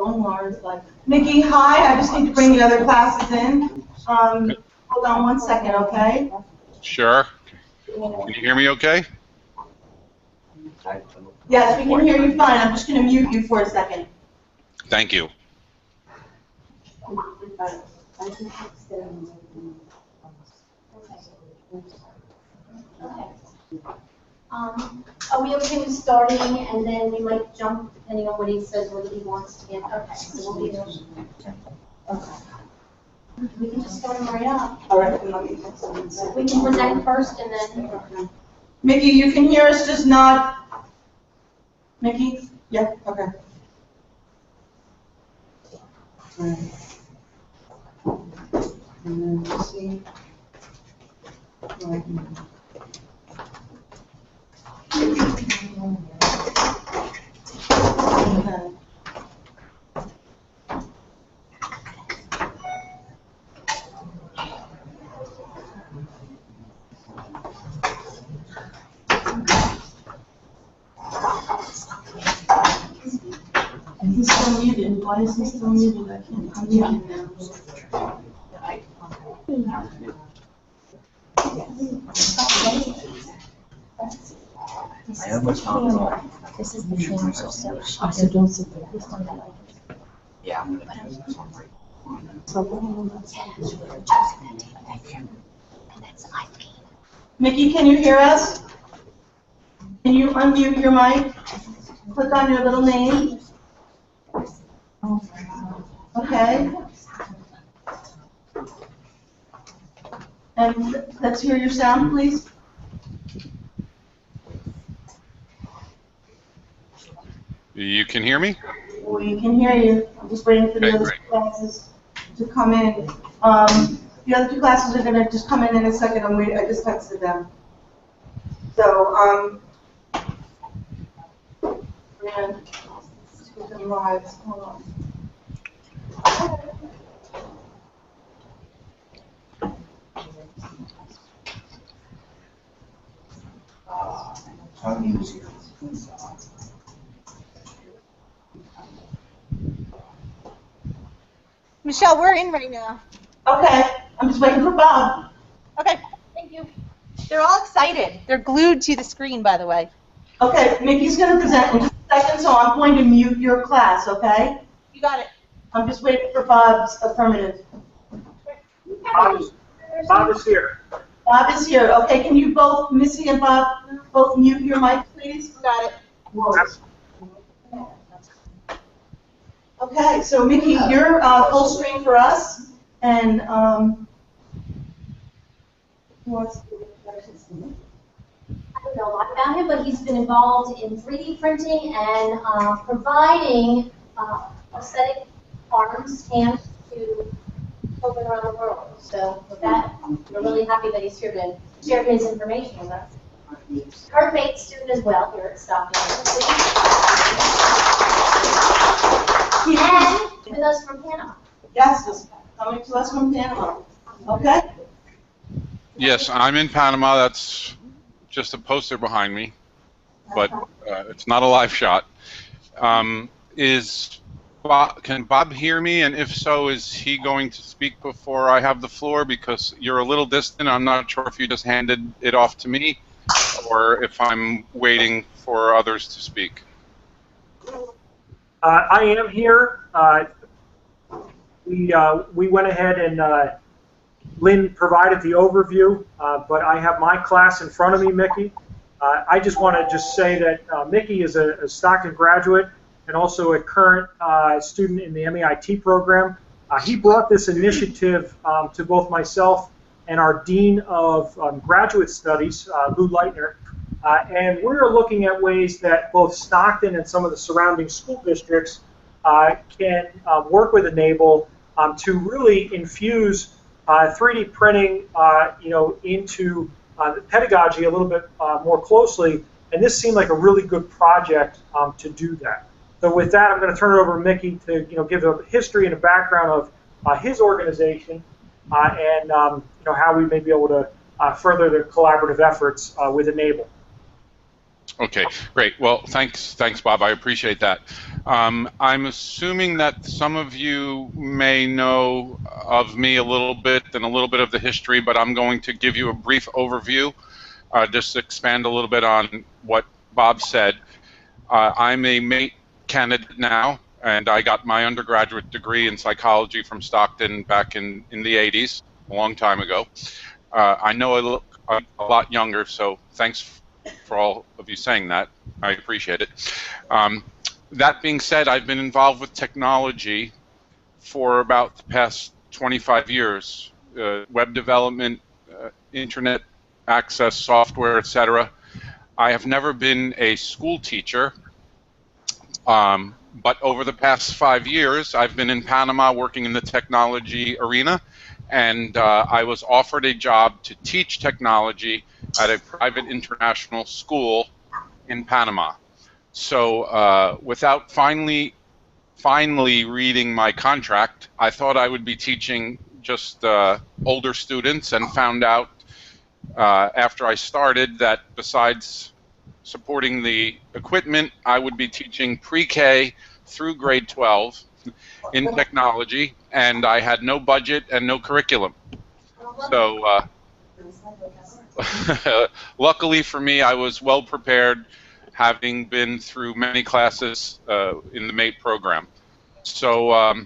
going large, but Mickey, hi. I just need to bring the other classes in. Hold on 1 second, okay? Sure. Can you hear me okay? Yes, we can hear you fine. I'm just going to mute you for a second. Thank you. Are we okay with starting, and then we might jump depending on what he says, whether he wants to get, okay, so we'll be there. Okay. We can just start him right up. All right. We can present first and then. Mickey, you can hear us, just not. Mickey? Yeah, okay. And then see. And he's still muted. Why is he still muted? I can't unmute him now. I almost found This is the transfer, so she So don't sit there. Yeah, I'm gonna do this one right. Mickey, can you hear us? Can you unmute your mic? Click on your little name. Okay. And let's hear your sound, please. You can hear me? We can hear you. I'm just waiting for the Okay, other great. classes to come in. The other two classes are going to just come in a second. I just texted them. So, we're going to take them live. Hold on. Michelle, we're in right now. Okay, I'm just waiting for Bob. Okay, thank you. They're all excited. They're glued to the screen, by the way. Okay, Mickey's going to present in just a second, so I'm going to mute your class, okay? You got it. I'm just waiting for Bob's affirmative. Bob is here. Bob is here. Okay, can you both, Missy and Bob, both mute your mic, please? Got it. Okay, so Mickey, you're full screen for us, and who wants to I don't know a lot about him, but he's been involved in 3D printing and providing aesthetic arms, stamps to children around the world. So with that, we're really happy that he's here to share his information with us. Kurt Bates, student as well here at Stockton. And with us from Panama. Yes, just coming to us from Panama. Okay? Yes, I'm in Panama. That's just a poster behind me, but it's not a live shot. Can Bob hear me? And if so, is he going to speak before I have the floor? Because you're a little distant. I'm not sure if you just handed it off to me or if I'm waiting for others to speak. I am here. We went ahead and Lynn provided the overview, but I have my class in front of me, Mickey. I just want to say that Mickey is a Stockton graduate and also a current student in the MEIT program. He brought this initiative to both myself and our Dean of Graduate Studies, Lou Leitner, and we're looking at ways that both Stockton and some of the surrounding school districts can work with e-NABLE to really infuse 3D printing, into the pedagogy a little bit more closely, and this seemed like a really good project to do that. So with that, I'm going to turn it over to Mickey to give a history and a background of his organization and how we may be able to further the collaborative efforts with e-NABLE. Okay, great. Well, thanks, Bob. I appreciate that. I'm assuming that some of you may know of me a little bit and a little bit of the history, but I'm going to give you a brief overview, just to expand a little bit on what Bob said. I'm a MATE candidate now, and I got my undergraduate degree in psychology from Stockton back in the 80s, a long time ago. I know I look a lot younger, so thanks for all of you saying that. I appreciate it. That being said, I've been involved with technology for about the past 25 years, web development, internet access, software, etc. I have never been a school teacher, but over the past 5 years, I've been in Panama working in the technology arena, and I was offered a job to teach technology at a private international school in Panama. So without finally reading my contract, I thought I would be teaching just older students, and found out after I started that besides supporting the equipment, I would be teaching pre-K through grade 12 in technology, and I had no budget and no curriculum. So luckily for me, I was well prepared, having been through many classes in the MATE program. So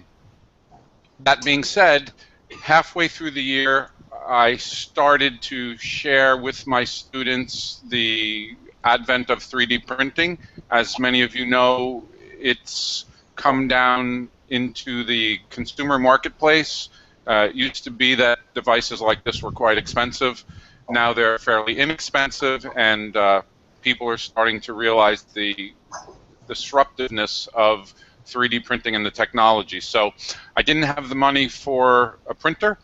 that being said, halfway through the year, I started to share with my students the advent of 3D printing. As many of you know, it's come down into the consumer marketplace. It used to be that devices like this were quite expensive. Now they're fairly inexpensive, and people are starting to realize the disruptiveness of 3D printing and the technology. So I didn't have the money for a printer.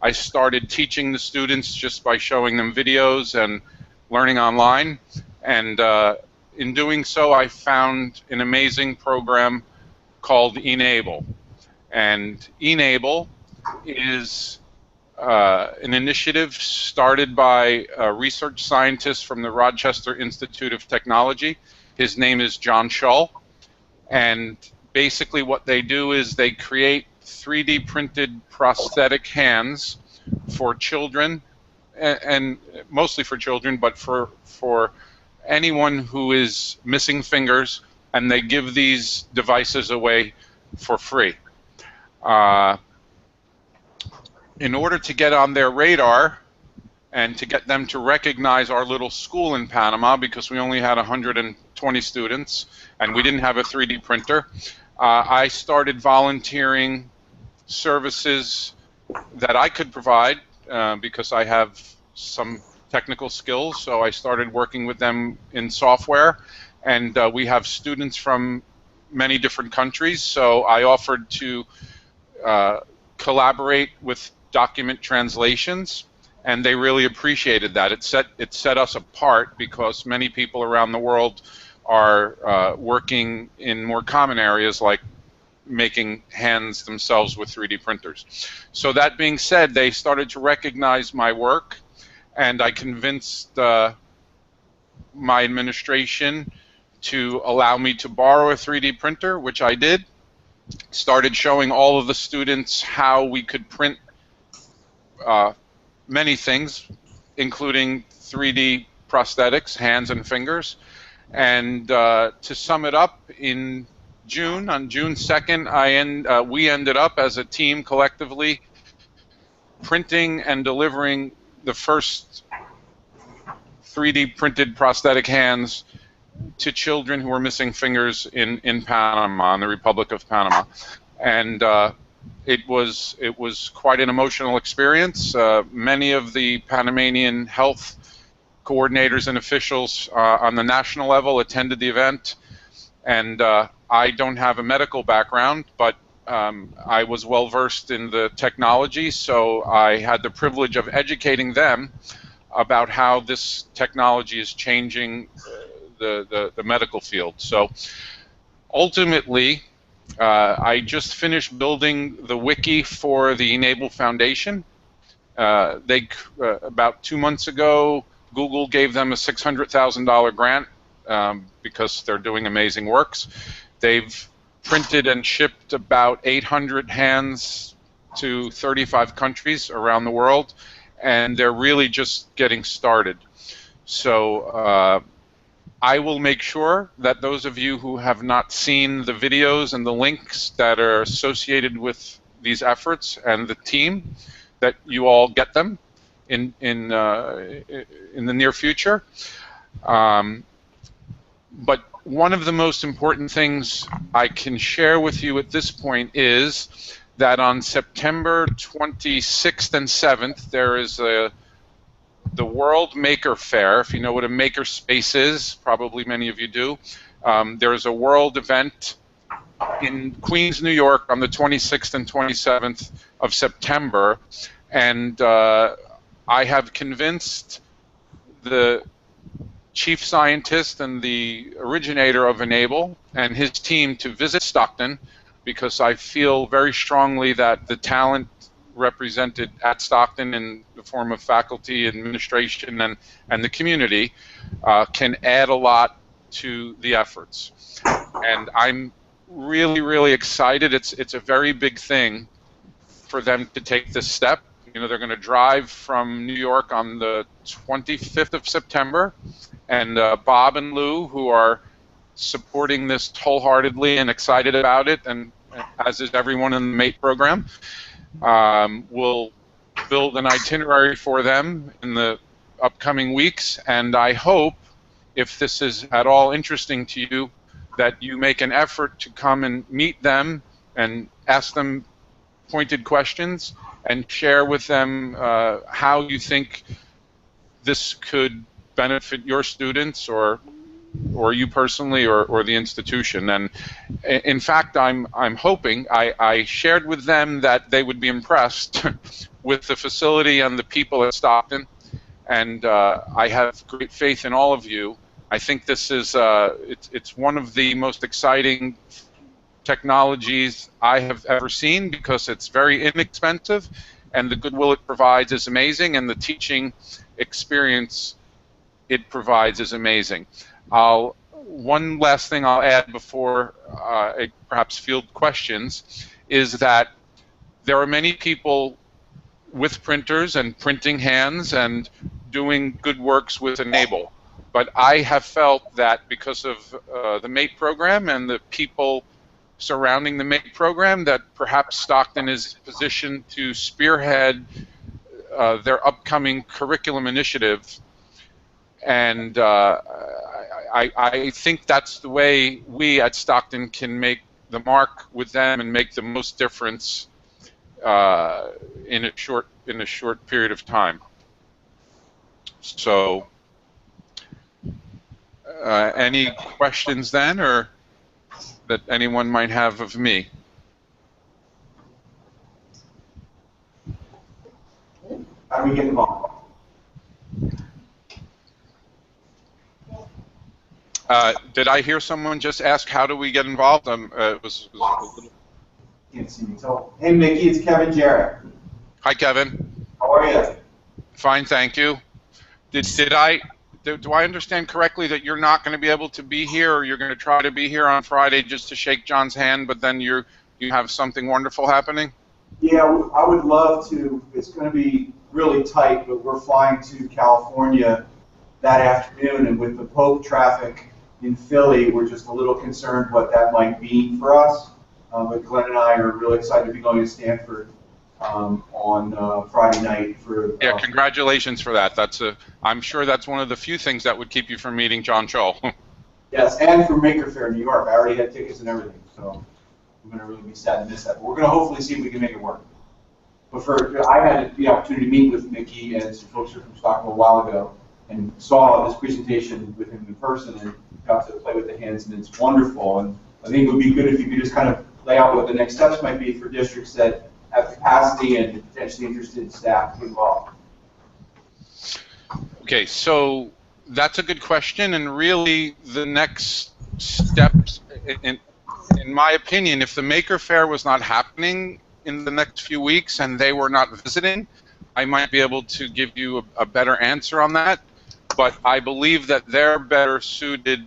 I started teaching the students just by showing them videos and learning online. And in doing so, I found an amazing program called e-NABLE. And e-NABLE is an initiative started by a research scientist from the Rochester Institute of Technology. His name is John Shull. And basically what they do is they create 3D printed prosthetic hands for children, and mostly for children, but for anyone who is missing fingers, and they give these devices away for free. In order to get on their radar and to get them to recognize our little school in Panama, because we only had 120 students and we didn't have a 3D printer, I started volunteering services that I could provide because I have some technical skills. So I started working with them in software, and we have students from many different countries. So I offered to collaborate with document translations, and they really appreciated that. It set us apart because many people around the world are working in more common areas like making hands themselves with 3D printers. So that being said, they started to recognize my work, and I convinced my administration to allow me to borrow a 3D printer, which I did. Started showing all of the students how we could print many things, including 3D prosthetics, hands and fingers. And to sum it up, in June, on June 2nd, we ended up as a team collectively printing and delivering the first 3D printed prosthetic hands to children who were missing fingers in Panama, in the Republic of Panama. And it was quite an emotional experience. Many of the Panamanian health coordinators and officials on the national level attended the event. And I don't have a medical background, but I was well versed in the technology, so I had the privilege of educating them about how this technology is changing the medical field. So ultimately, I just finished building the wiki for the e-NABLE Foundation. About 2 months ago, Google gave them a $600,000 grant because they're doing amazing works. They've printed and shipped about 800 hands to 35 countries around the world, and they're really just getting started. So I will make sure that those of you who have not seen the videos and the links that are associated with these efforts and the team, that you all get them in the near future. But one of the most important things I can share with you at this point is that on September 26th and 7th, there is the World Maker Fair. If you know what a maker space is, probably many of you do. There is a world event in Queens, New York on the 26th and 27th of September, and I have convinced the chief scientist and the originator of e-NABLE and his team to visit Stockton, because I feel very strongly that the talent represented at Stockton in the form of faculty, administration, and the community can add a lot to the efforts. And I'm really, really excited. It's a very big thing for them to take this step. You know, they're going to drive from New York on the 25th of September, and Bob and Lou, who are supporting this wholeheartedly and excited about it, and as is everyone in the MATE program, will build an itinerary for them in the upcoming weeks. And I hope, if this is at all interesting to you, that you make an effort to come and meet them and ask them pointed questions and share with them how you think this could benefit your students or you personally or the institution. And in fact, I'm hoping, I shared with them that they would be impressed with the facility and the people at Stockton, and I have great faith in all of you. I think this is it's one of the most exciting technologies I have ever seen, because it's very inexpensive, and the goodwill it provides is amazing, and the teaching experience it provides is amazing. One last thing I'll add before I perhaps field questions is that there are many people with printers and printing hands and doing good works with e-NABLE. But I have felt that because of the MATE program and the people surrounding the MATE program, that perhaps Stockton is positioned to spearhead their upcoming curriculum initiative. And I think that's the way we at Stockton can make the mark with them and make the most difference in a short period of time. So, any questions then, or that anyone might have of me? How do we get involved? Did I hear someone just ask, how do we get involved? It was a little... Can't see me. So, hey, Mickey, it's Kevin Jarrett. Hi, Kevin. How are you? Fine, thank you. Do I understand correctly that you're not going to be able to be here, or you're going to try to be here on Friday just to shake John's hand, but then you have something wonderful happening? Yeah, I would love to. It's going to be really tight, but we're flying to California that afternoon, and with the Pope traffic in Philly, we're just a little concerned what that might mean for us. But Glenn and I are really excited to be going to Stanford on Friday night for. Yeah, congratulations for that. I'm sure that's one of the few things that would keep you from meeting John Scholl. Yes, and for Maker Faire New York. I already had tickets and everything, so I'm going to really be sad to miss that. But we're going to hopefully see if we can make it work. But I had the opportunity to meet with Mickey and some folks from Stockholm a while ago, and saw this presentation with him in person, and got to play with the hands, and it's wonderful. And I think it would be good if you could just kind of lay out what the next steps might be for districts that have capacity and potentially interested staff to get involved. Okay, so that's a good question, and really the next steps, in my opinion, if the Maker Faire was not happening in the next few weeks and they were not visiting, I might be able to give you a better answer on that. But I believe that they're better suited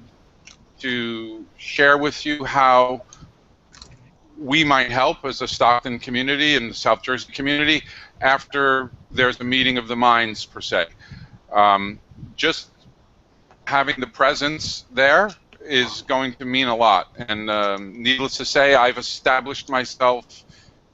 to share with you how we might help as a Stockton community and the South Jersey community after there's a meeting of the minds, per se. Just having the presence there is going to mean a lot. And needless to say, I've established myself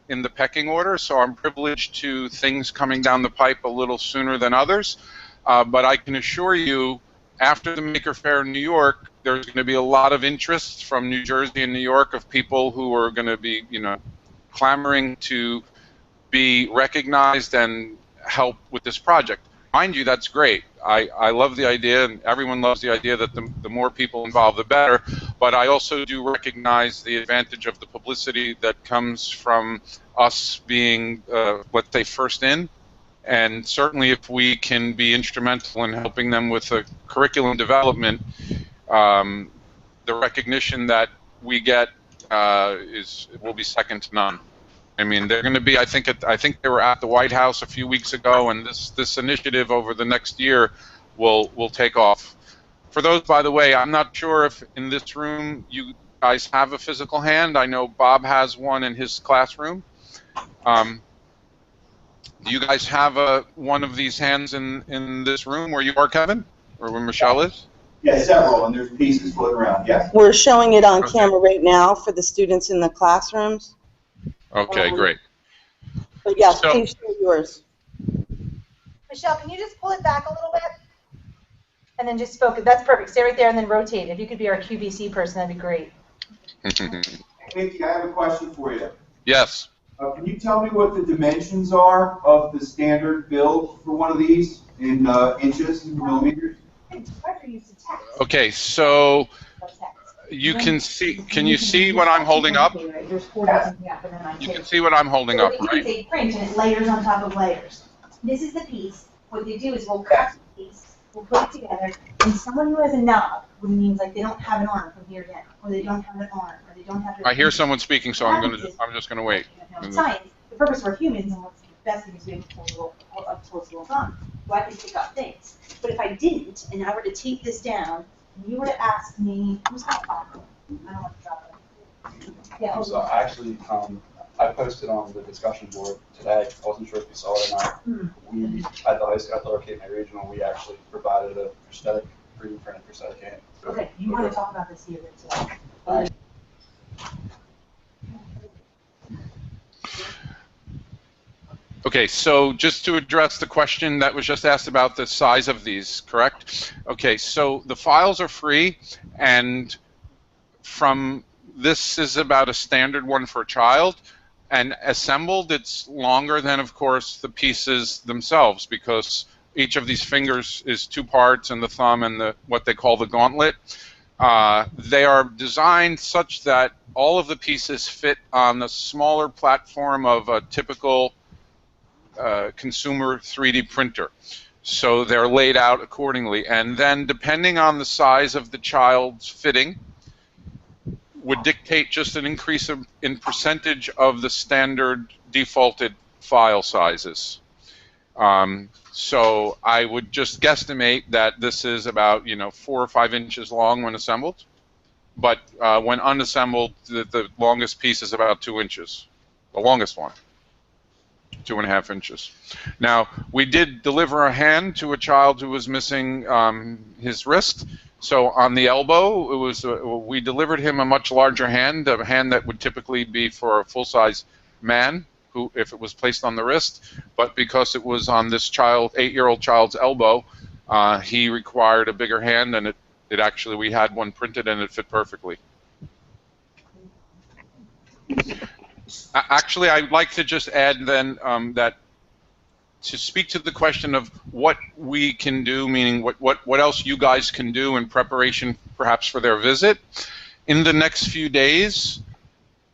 in the pecking order, so I'm privileged to things coming down the pipe a little sooner than others. But I can assure you, after the Maker Faire in New York, there's going to be a lot of interest from New Jersey and New York of people who are going to be, clamoring to be recognized and help with this project. Mind you, that's great. I love the idea, and everyone loves the idea that the more people involved, the better. But I also do recognize the advantage of the publicity that comes from us being, let's say, first in. And certainly if we can be instrumental in helping them with the curriculum development, the recognition that we get will be second to none. I mean, they're going to be. I think they were at the White House a few weeks ago, and this initiative over the next year will take off. For those, by the way, I'm not sure if in this room you guys have a physical hand. I know Bob has one in his classroom. Do you guys have one of these hands in this room where you are, Kevin, or where Michelle is? Yeah, several, and there's pieces floating around, yes. We're showing it on camera right now for the students in the classrooms. Okay, great. But yes, So, please show yours. Michelle, can you just pull it back a little bit? And then just focus. That's perfect. Stay right there and then rotate. If you could be our QVC person, that'd be great. Mickey, I have a question for you. Yes. Can you tell me what the dimensions are of the standard build for one of these in inches, millimeters? Okay, so you can see. Can you see what I'm holding up? You can see what I'm holding up, right? It's a print and it layers on top of layers. This is the piece. What they do is we'll cut the piece, we'll put it together, and someone who has a knob, which means like they don't have an arm from here down, or they don't have an arm, or they don't have. I hear someone speaking, so I'm just gonna wait. Science. The purpose for humans and what's the best thing is being up close to a thumb. So I can pick up things. But if I didn't, and I were to tape this down, and you were to ask me, who's that from? I don't want to drop it. Yeah. So actually, I posted on the discussion board today. I wasn't sure if you saw it or not. We at the high school, at the Arcade Regional, we actually provided a prosthetic, 3D printed prosthetic hand. Okay, you want to talk about this here today. Okay, so just to address the question that was just asked about the size of these, correct? Okay, so the files are free, and this is about a standard one for a child, and assembled it's longer than, of course, the pieces themselves, because each of these fingers is two parts, and the thumb and what they call the gauntlet. They are designed such that all of the pieces fit on the smaller platform of a typical consumer 3D printer. So they're laid out accordingly. And then depending on the size of the child's fitting would dictate just an increase in percentage of the standard defaulted file sizes. So I would just guesstimate that this is about 4 or 5 inches long when assembled. But when unassembled, the longest piece is about 2 inches, the longest one. 2.5 inches. Now, we did deliver a hand to a child who was missing his wrist. So on the elbow, we delivered him a much larger hand, a hand that would typically be for a full-size man, who, if it was placed on the wrist. But because it was on this 8-year-old child's elbow, he required a bigger hand, and it actually, we had one printed, and it fit perfectly. Actually, I'd like to just add then that to speak to the question of what we can do, meaning what else you guys can do in preparation perhaps for their visit. In the next few days,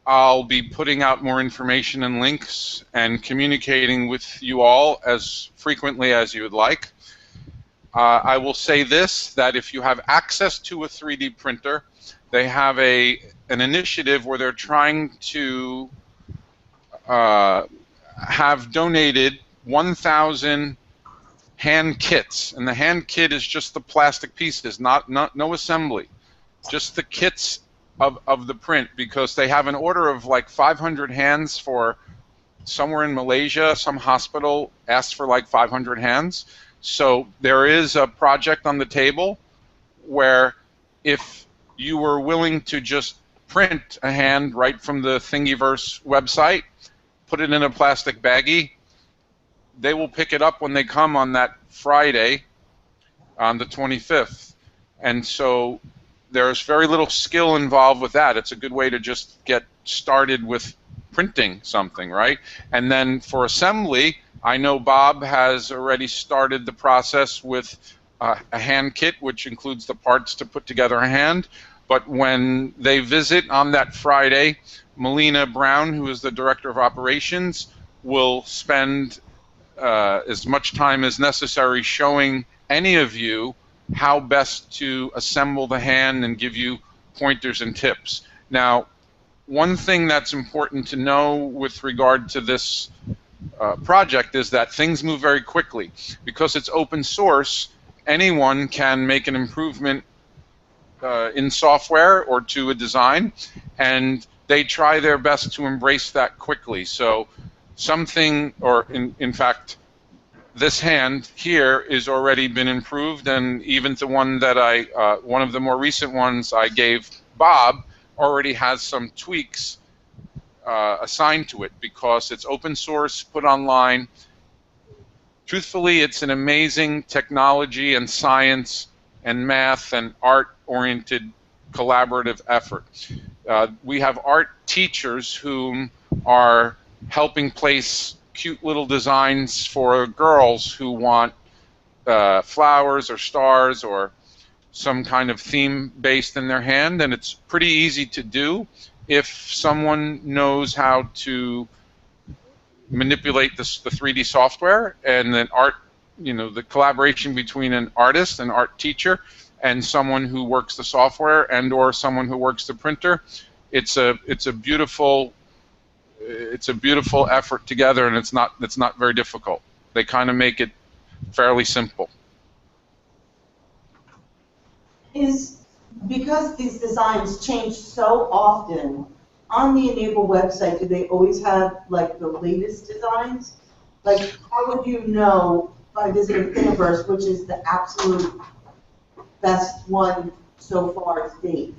I'll be putting out more information and links and communicating with you all as frequently as you would like. I will say this, that if you have access to a 3D printer, they have an initiative where they're trying to have donated 1,000 hand kits, and the hand kit is just the plastic pieces, no assembly. just the kits of the print, because they have an order of like 500 hands for somewhere in Malaysia. Some hospital asked for like 500 hands. So there is a project on the table where if you were willing to just print a hand right from the Thingiverse website, put it in a plastic baggie, they will pick it up when they come on that Friday on the 25th. And so there's very little skill involved with that. It's a good way to just get started with printing something, right? And then for assembly, I know Bob has already started the process with a hand kit, which includes the parts to put together a hand. But when they visit on that Friday, Melina Brown, who is the Director of Operations, will spend as much time as necessary showing any of you how best to assemble the hand and give you pointers and tips. Now, one thing that's important to know with regard to this project is that things move very quickly. Because it's open source, anyone can make an improvement in software or to a design, and they try their best to embrace that quickly. So something, or in fact, this hand here is already been improved, and even the one that one of the more recent ones I gave Bob already has some tweaks assigned to it because it's open source, put online. Truthfully, it's an amazing technology and science and math and art-oriented collaborative effort. We have art teachers who are helping place cute little designs for girls who want flowers or stars or some kind of theme based in their hand, and it's pretty easy to do if someone knows how to manipulate the 3D software. And then the collaboration between an artist, an art teacher, and someone who works the software and or someone who works the printer, it's a beautiful effort together, and it's not very difficult. They kind of make it fairly simple. Because these designs change so often, on the e-NABLE website, do they always have like the latest designs? Like, how would you know by visiting Thingiverse which is the absolute best one so far to date?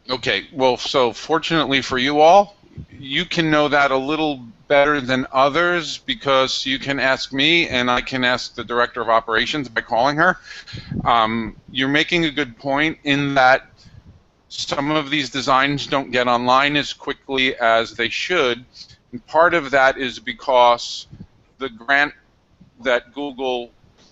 Okay, well, so fortunately for you all, you can know that a little better than others because you can ask me and I can ask the Director of Operations by calling her. You're making a good point in that some of these designs don't get online as quickly as they should. And part of that is because the grant that Google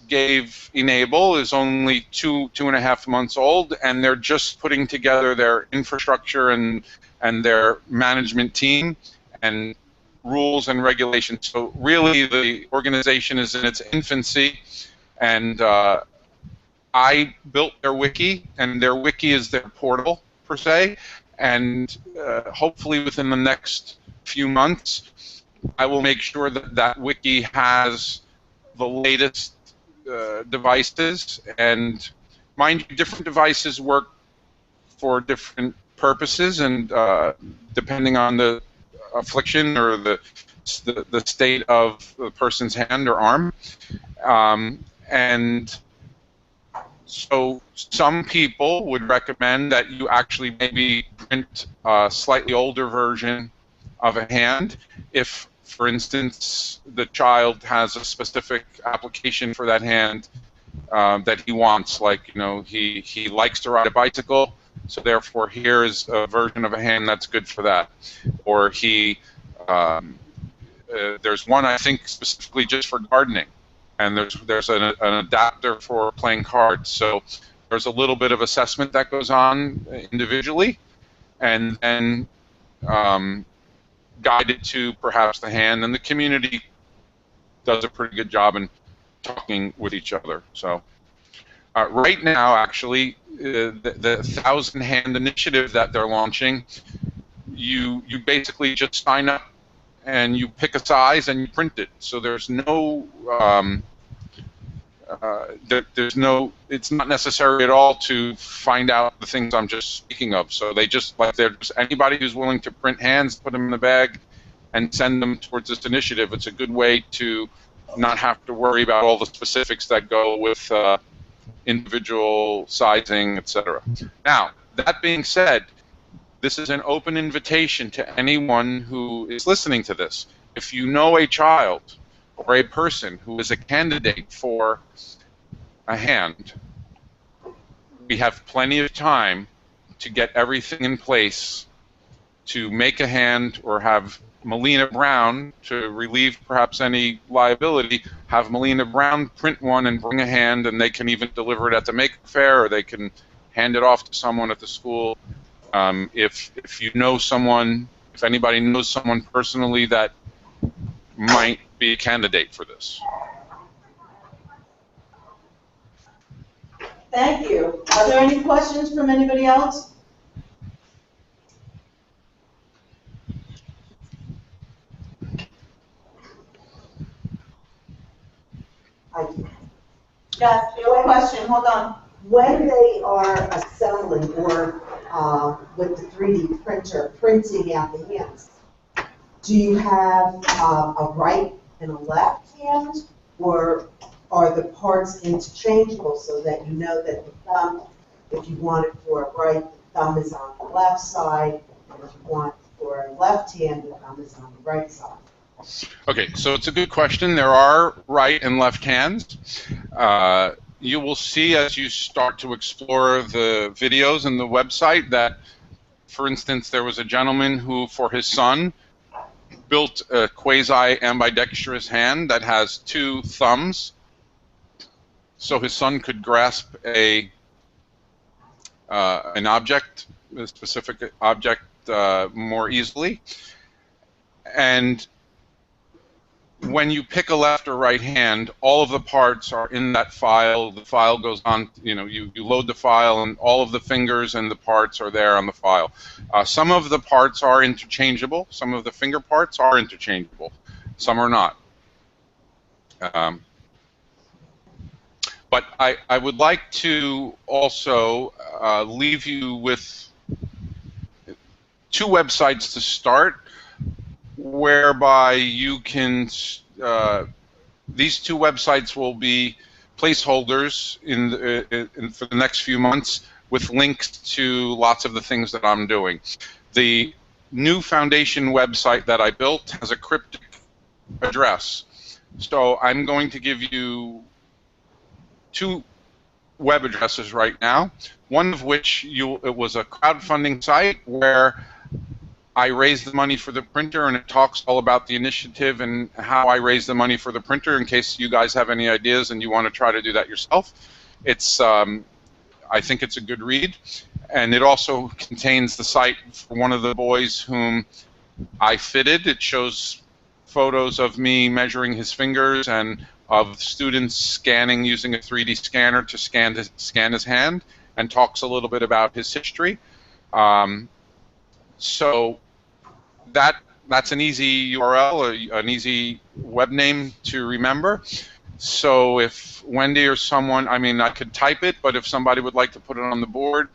gave e-NABLE is only two and a half months old, and they're just putting together their infrastructure and their management team and rules and regulations. So really the organization is in its infancy, and I built their wiki, and their wiki is their portal per se, and hopefully within the next few months I will make sure that that wiki has the latest devices. And mind you, different devices work for different purposes, and depending on the affliction or the state of the person's hand or arm. And so some people would recommend that you actually maybe print a slightly older version of a hand if, for instance, the child has a specific application for that hand that he wants. Like, he likes to ride a bicycle, so therefore here is a version of a hand that's good for that. Or there's one I think specifically just for gardening, and there's an adapter for playing cards. So there's a little bit of assessment that goes on individually, and then guided to perhaps the hand, and the community does a pretty good job in talking with each other. So right now, actually, the 1,000 Hand initiative that they're launching, you basically just sign up and you pick a size and you print it. So there's no there's no, it's not necessary at all to find out the things I'm just speaking of. So they just, like, they're just anybody who's willing to print hands, put them in the bag, and send them towards this initiative. It's a good way to not have to worry about all the specifics that go with individual sizing, etc. Now, that being said, this is an open invitation to anyone who is listening to this. If you know a child or a person who is a candidate for a hand, we have plenty of time to get everything in place to make a hand, or have Melina Brown, to relieve perhaps any liability, have Melina Brown print one and bring a hand, and they can even deliver it at the Maker Faire, or they can hand it off to someone at the school. If you know someone, if anybody knows someone personally that might be a candidate for this. Thank you. Are there any questions from anybody else? I do. Yes, your question, hold on. When they are assembling or with the 3D printer printing out the hands, do you have a right and a left hand, or are the parts interchangeable so that you know that the thumb, if you want it for a right, the thumb is on the left side, and if you want it for a left hand, the thumb is on the right side? Okay, so it's a good question. There are right and left hands. You will see as you start to explore the videos and the website that, for instance, there was a gentleman who, for his son, built a quasi-ambidextrous hand that has two thumbs, so his son could grasp an object, a specific object, more easily. And when you pick a left or right hand, all of the parts are in that file. The file goes on, you know, you load the file, and all of the fingers and the parts are there on the file. Some of the parts are interchangeable. Some of the finger parts are interchangeable. Some are not. But I would like to also leave you with two websites to start, whereby you can, these two websites will be placeholders for the next few months with links to lots of the things that I'm doing. The new foundation website that I built has a cryptic address. So I'm going to give you two web addresses right now, one of which it was a crowdfunding site where I raised the money for the printer, and it talks all about the initiative and how I raised the money for the printer, in case you guys have any ideas and you want to try to do that yourself. It's, I think it's a good read, and it also contains the site for one of the boys whom I fitted. It shows photos of me measuring his fingers and of students scanning using a 3D scanner to scan his hand, and talks a little bit about his history. So that's an easy URL, an easy web name to remember. So if Wendy or someone, I mean, I could type it, but if somebody would like to put it on the board,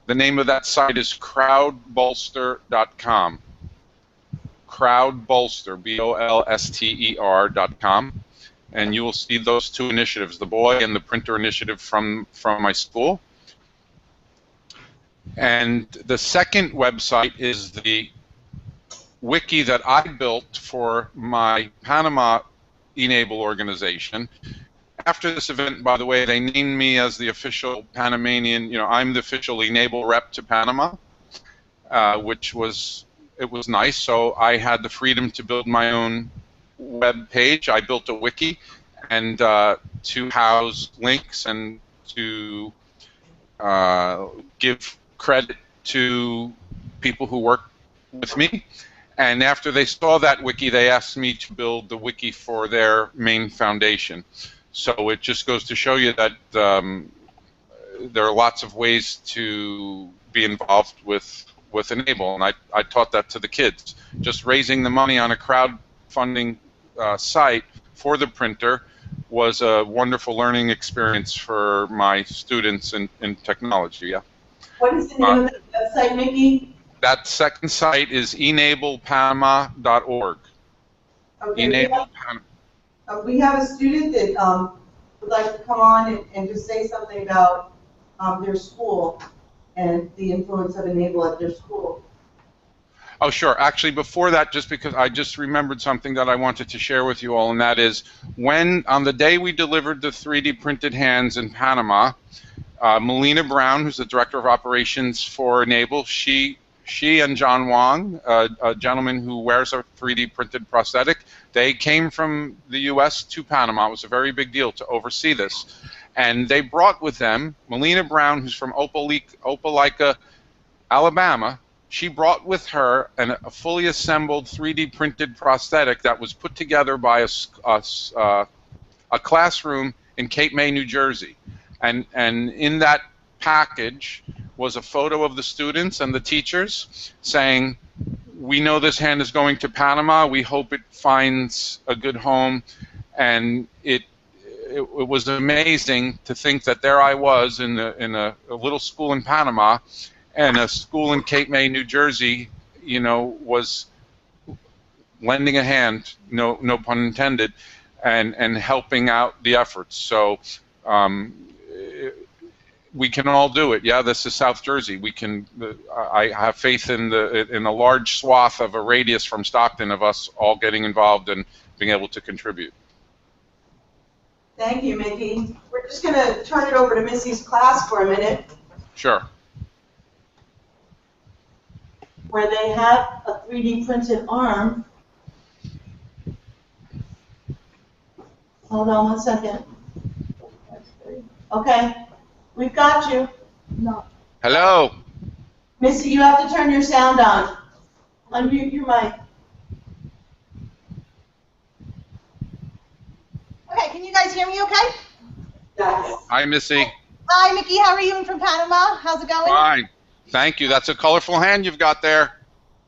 the name of that site is crowdbolster.com. Crowdbolster, BOLSTER.com. And you will see those two initiatives, the boy and the printer initiative from my school. And the second website is the wiki that I built for my Panama e-NABLE organization. After this event, by the way, they named me as the official Panamanian, I'm the official e-NABLE rep to Panama, which was nice. So I had the freedom to build my own web page. I built a wiki, and to house links and to give credit to people who work with me. And after they saw that wiki, they asked me to build the wiki for their main foundation. So it just goes to show you that there are lots of ways to be involved with e-NABLE, and I taught that to the kids. Just raising the money on a crowdfunding site for the printer was a wonderful learning experience for my students in technology. Yeah. What is the name of the website, Mickey? That second site is enablepanama.org. Okay, we have a student that would like to come on and just say something about their school and the influence of e-NABLE at their school. Oh, sure. Actually, before that, just because I just remembered something that I wanted to share with you all, and that is when, on the day we delivered the 3D printed hands in Panama, Melina Brown, who's the Director of Operations for e-NABLE, she and John Wong, a gentleman who wears a 3D printed prosthetic, they came from the U.S. to Panama. It was a very big deal to oversee this. And they brought with them Melina Brown, who's from Opelika, Alabama. She brought with her a fully assembled 3D printed prosthetic that was put together by a classroom in Cape May, New Jersey. And in that package was a photo of the students and the teachers saying, we know this hand is going to Panama. We hope it finds a good home. And it was amazing to think that there I was in a little school in Panama, and a school in Cape May, New Jersey, you know, was lending a hand, no pun intended, and helping out the efforts. So we can all do it. Yeah, this is South Jersey. We can. I have faith in a large swath of a radius from Stockton of us all getting involved and being able to contribute. Thank you, Mickey. We're just going to turn it over to Missy's class for a minute, Sure. where they have a 3D printed arm. Hold on one second. Okay, we've got you. No. Hello. Missy, you have to turn your sound on. Unmute your mic. Okay, can you guys hear me okay? Yes. Hi, Missy. Hi, Mickey. How are you? I'm from Panama. How's it going? Fine. Thank you. That's a colorful hand you've got there.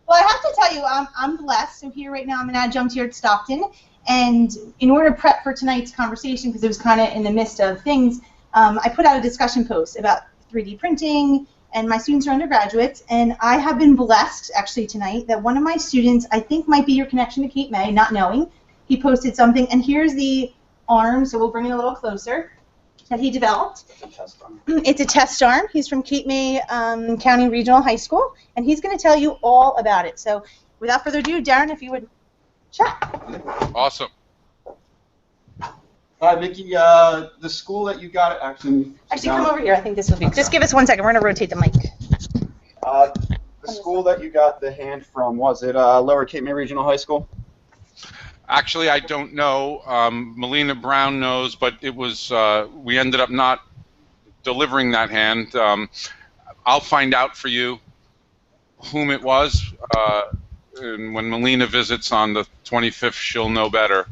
Well, I have to tell you, I'm blessed. So here right now, I'm an adjunct here at Stockton. And in order to prep for tonight's conversation, because it was kind of in the midst of things, I put out a discussion post about 3D printing, and my students are undergraduates. And I have been blessed, actually, tonight, that one of my students, I think might be your connection to Cape May, not knowing, he posted something. And here's the arm, so we'll bring it a little closer, that he developed. It's a test arm. It's a test arm. He's from Cape May County Regional High School, and he's going to tell you all about it. So without further ado, Darren, if you would chat. Awesome. Hi, Mickey. The school that you got it Actually, come over here. I think this would be. Just give us 1 second. We're going to rotate the mic. The school that you got the hand from, was it Lower Cape May Regional High School? Actually, I don't know. Melina Brown knows, but it was we ended up not delivering that hand. I'll find out for you whom it was, and when Melina visits on the 25th, she'll know better.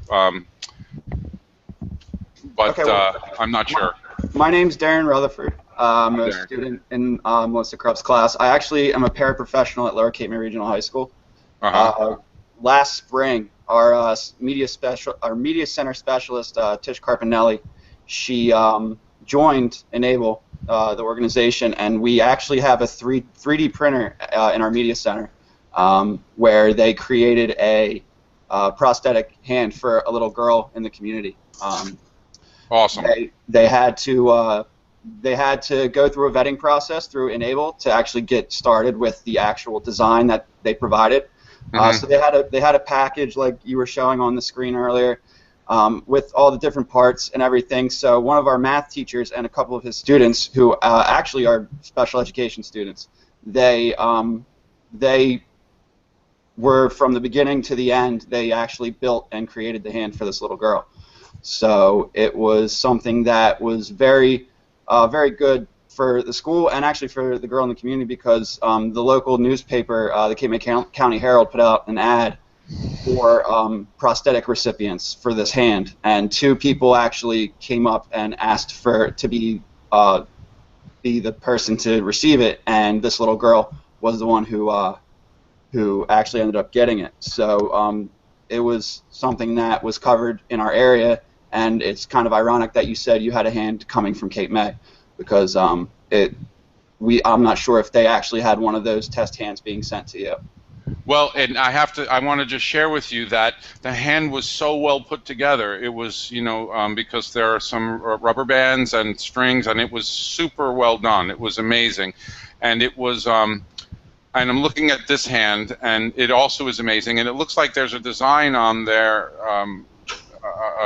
But Okay, well, I'm not sure. My name's Darren Rutherford. I'm a student in Melissa Krupp's class. I actually am a paraprofessional at Lower Cape May Regional High School. Last spring, our media center specialist, Tish Carpinelli, she joined e-NABLE, the organization, and we actually have a 3D printer in our media center where they created a prosthetic hand for a little girl in the community. Awesome. They had to go through a vetting process through e-NABLE to actually get started with the actual design that they provided. So they had a package like you were showing on the screen earlier, with all the different parts and everything. So one of our math teachers and a couple of his students, who actually are special education students, they were from the beginning to the end. They actually built and created the hand for this little girl. So it was something that was very, very good for the school and actually for the girl in the community, because the local newspaper, the Cape May County Herald, put out an ad for prosthetic recipients for this hand, and 2 people actually came up and asked to be the person to receive it, and this little girl was the one who actually ended up getting it. So it was something that was covered in our area, And it's kind of ironic that you said you had a hand coming from Cape May, because I'm not sure if they actually had one of those test hands being sent to you. Well, and I want to just share with you that the hand was so well put together. It was, because there are some rubber bands and strings, and it was super well done. It was amazing. And it was, and I'm looking at this hand, and it also is amazing. And it looks like there's a design on there.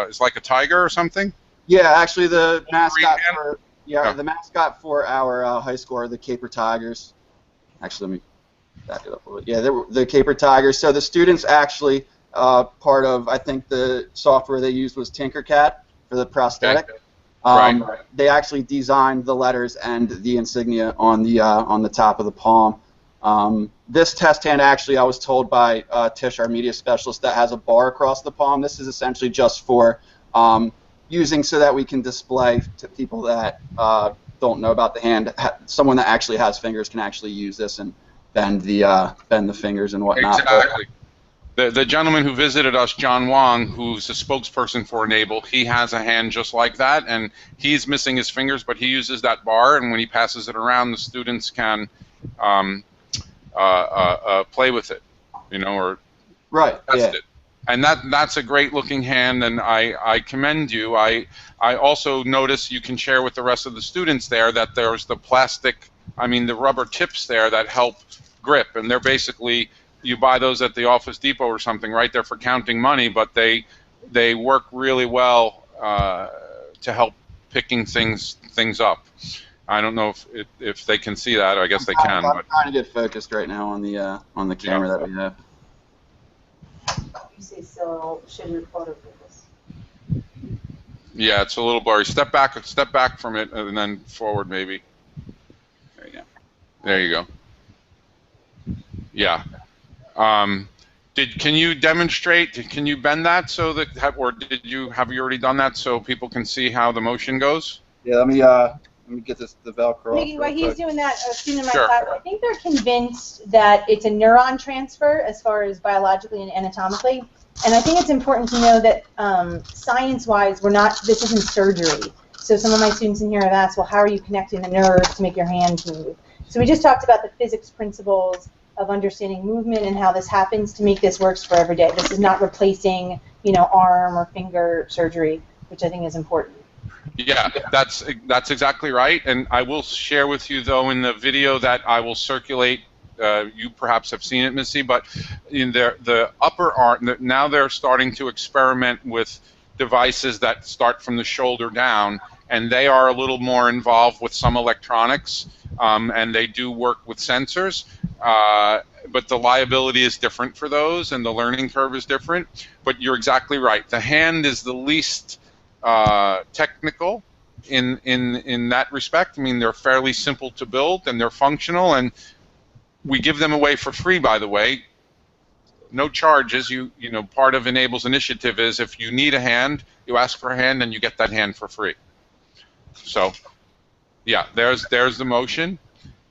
It's like a tiger or something? Yeah, actually the mascot the mascot for our high school are the Caper Tigers. Actually, let me back it up a little bit. Yeah, the Caper Tigers. So the students actually, part of, I think the software they used was Tinkercad for the prosthetic. Okay. Right. They actually designed the letters and the insignia on the top of the palm. This test hand, actually, I was told by Tish, our media specialist, that has a bar across the palm. This is essentially just for using so that we can display to people that don't know about the hand. Someone that actually has fingers can actually use this and bend the fingers and whatnot. Exactly. The gentleman who visited us, John Wong, who's the spokesperson for e-NABLE, he has a hand just like that, and he's missing his fingers, but he uses that bar, and when he passes it around, the students can play with it, or test it. And that's a great looking hand, and I commend you. I also notice you can share with the rest of the students there that there's the the rubber tips there that help grip, and they're basically, you buy those at the Office Depot or something, right? They're for counting money, but they work really well to help picking things up. I don't know if they can see that. I guess they can. I'm trying to get focused right now on the camera that we have. You say so, should your photo focus? Yeah, it's a little blurry. Step back from it, and then forward maybe. There you go. There you go. Yeah. Can you demonstrate? Can you bend that so that, or have you already done that so people can see how the motion goes? Yeah. Let me get the Velcro. Mickey, while he's doing that, a student in my Sure. class, I think they're convinced that it's a neuron transfer as far as biologically and anatomically. And I think it's important to know that science-wise, this isn't surgery. So some of my students in here have asked, well, how are you connecting the nerves to make your hands move? So we just talked about the physics principles of understanding movement and how this happens to make this works for every day. This is not replacing, arm or finger surgery, which I think is important. Yeah, that's exactly right. And I will share with you, though, in the video that I will circulate. You perhaps have seen it, Missy, but in the upper arm, now they're starting to experiment with devices that start from the shoulder down, and they are a little more involved with some electronics, and they do work with sensors. But the liability is different for those, and the learning curve is different. But you're exactly right. The hand is the least technical in that respect. I mean, they're fairly simple to build, and they're functional, and we give them away for free, by the way. No charges. Part of e-NABLE's initiative is if you need a hand, you ask for a hand, and you get that hand for free. So, yeah, there's the motion,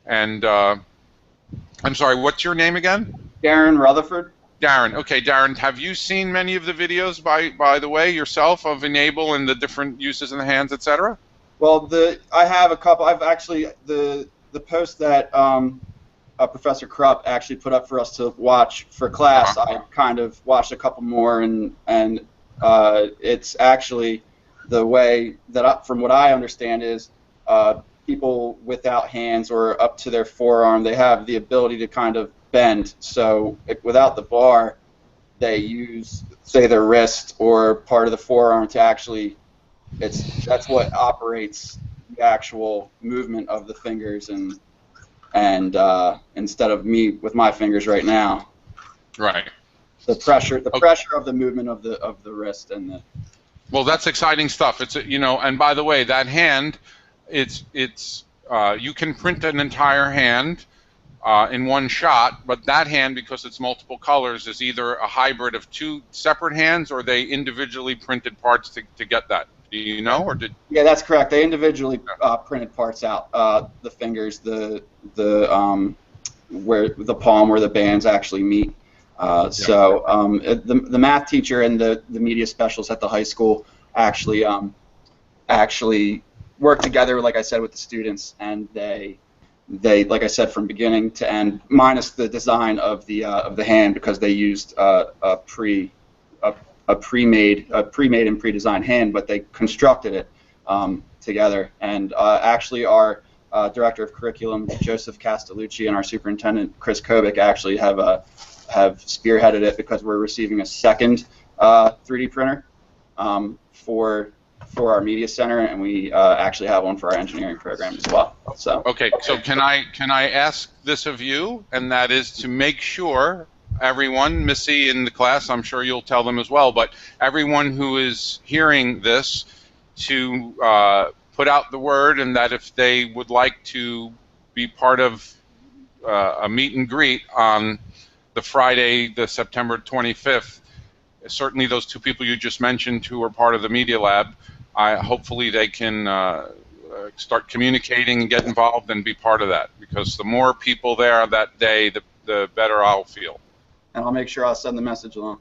and I'm sorry, what's your name again? Darren Rutherford. Darren. Okay, Darren, have you seen many of the videos, by the way, yourself, of e-NABLE and the different uses in the hands, etc.? Well, I have a couple. I've actually the post that Professor Krupp actually put up for us to watch for class. I kind of watched a couple more, and it's actually the way that, from what I understand, is people without hands or up to their forearm, they have the ability to kind of bend. So without the bar, they use, say, their wrist or part of the forearm to actually, that's what operates the actual movement of the fingers, and instead of me with my fingers right now. Right. The pressure of the movement of the wrist and the. Well, that's exciting stuff. It's and by the way, that hand, you can print an entire hand in one shot, but that hand, because it's multiple colors, is either a hybrid of two separate hands, or they individually printed parts to get that. Do you know, or did? Yeah, that's correct. They individually printed parts out. The fingers, where the palm, where the bands actually meet. So the math teacher and the media specialist at the high school actually actually worked together, like I said, with the students, and they like I said, from beginning to end, minus the design of the hand, because they used a pre-made and pre-designed hand, but they constructed it together. And actually, our director of curriculum, Joseph Castellucci, and our superintendent, Chris Kovic, actually have spearheaded it, because we're receiving a second 3D printer for our media center, and we actually have one for our engineering program as well. So okay, so can I ask this of you, and that is to make sure everyone, Missy in the class, I'm sure you'll tell them as well, but everyone who is hearing this, to put out the word, and that if they would like to be part of a meet and greet on the Friday, the September 25th, certainly those two people you just mentioned who are part of the Media Lab, hopefully they can start communicating and get involved and be part of that, because the more people there that day, the better I'll feel. And I'll make sure I'll send the message along.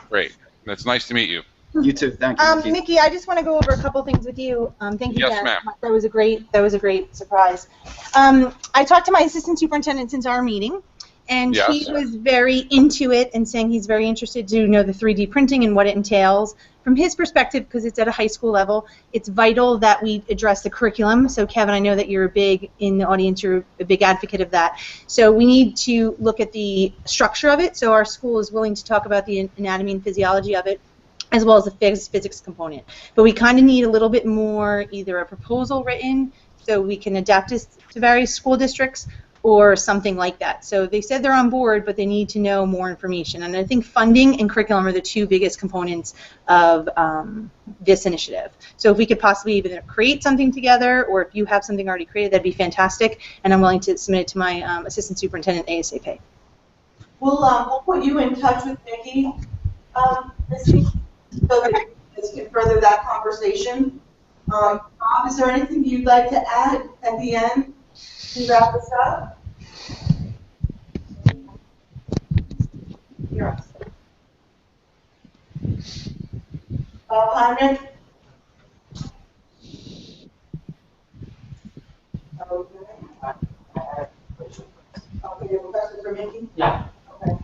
Great. It's nice to meet you. You too. Thank you, Mickey. Mickey, I just want to go over a couple things with you. Thank you, Yes, ma'am. That was a great surprise. I talked to my assistant superintendent since our meeting, and Yes. he was very into it and saying he's very interested to know the 3D printing and what it entails. From his perspective, because it's at a high school level, it's vital that we address the curriculum. So, Kevin, I know that you're in the audience, you're a big advocate of that. So we need to look at the structure of it. So our school is willing to talk about the anatomy and physiology of it, as well as the physics component. But we kind of need a little bit more, either a proposal written so we can adapt this to various school districts, or something like that. So they said they're on board, but they need to know more information. And I think funding and curriculum are the two biggest components of this initiative. So if we could possibly either create something together, or if you have something already created, that'd be fantastic. And I'm willing to submit it to my assistant superintendent ASAP. We'll put you in touch with Mickey, Missy, so that you can further that conversation. Bob, is there anything you'd like to add at the end to wrap this up? You're up. Bob Heinrich? Okay. Okay, you have a question for Mickey? Yeah. Okay.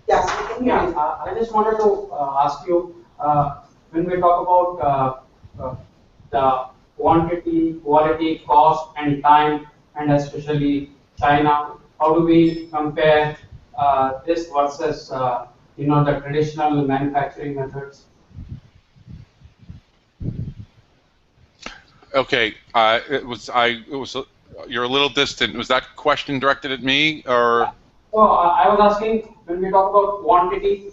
Yes, we can hear you. I just wanted to ask you, when we talk about the quantity, quality, cost, and time, and especially China, how do we compare this versus the traditional manufacturing methods? Okay, you're a little distant. Was that question directed at me, or? Well, I was asking, when we talk about quantity,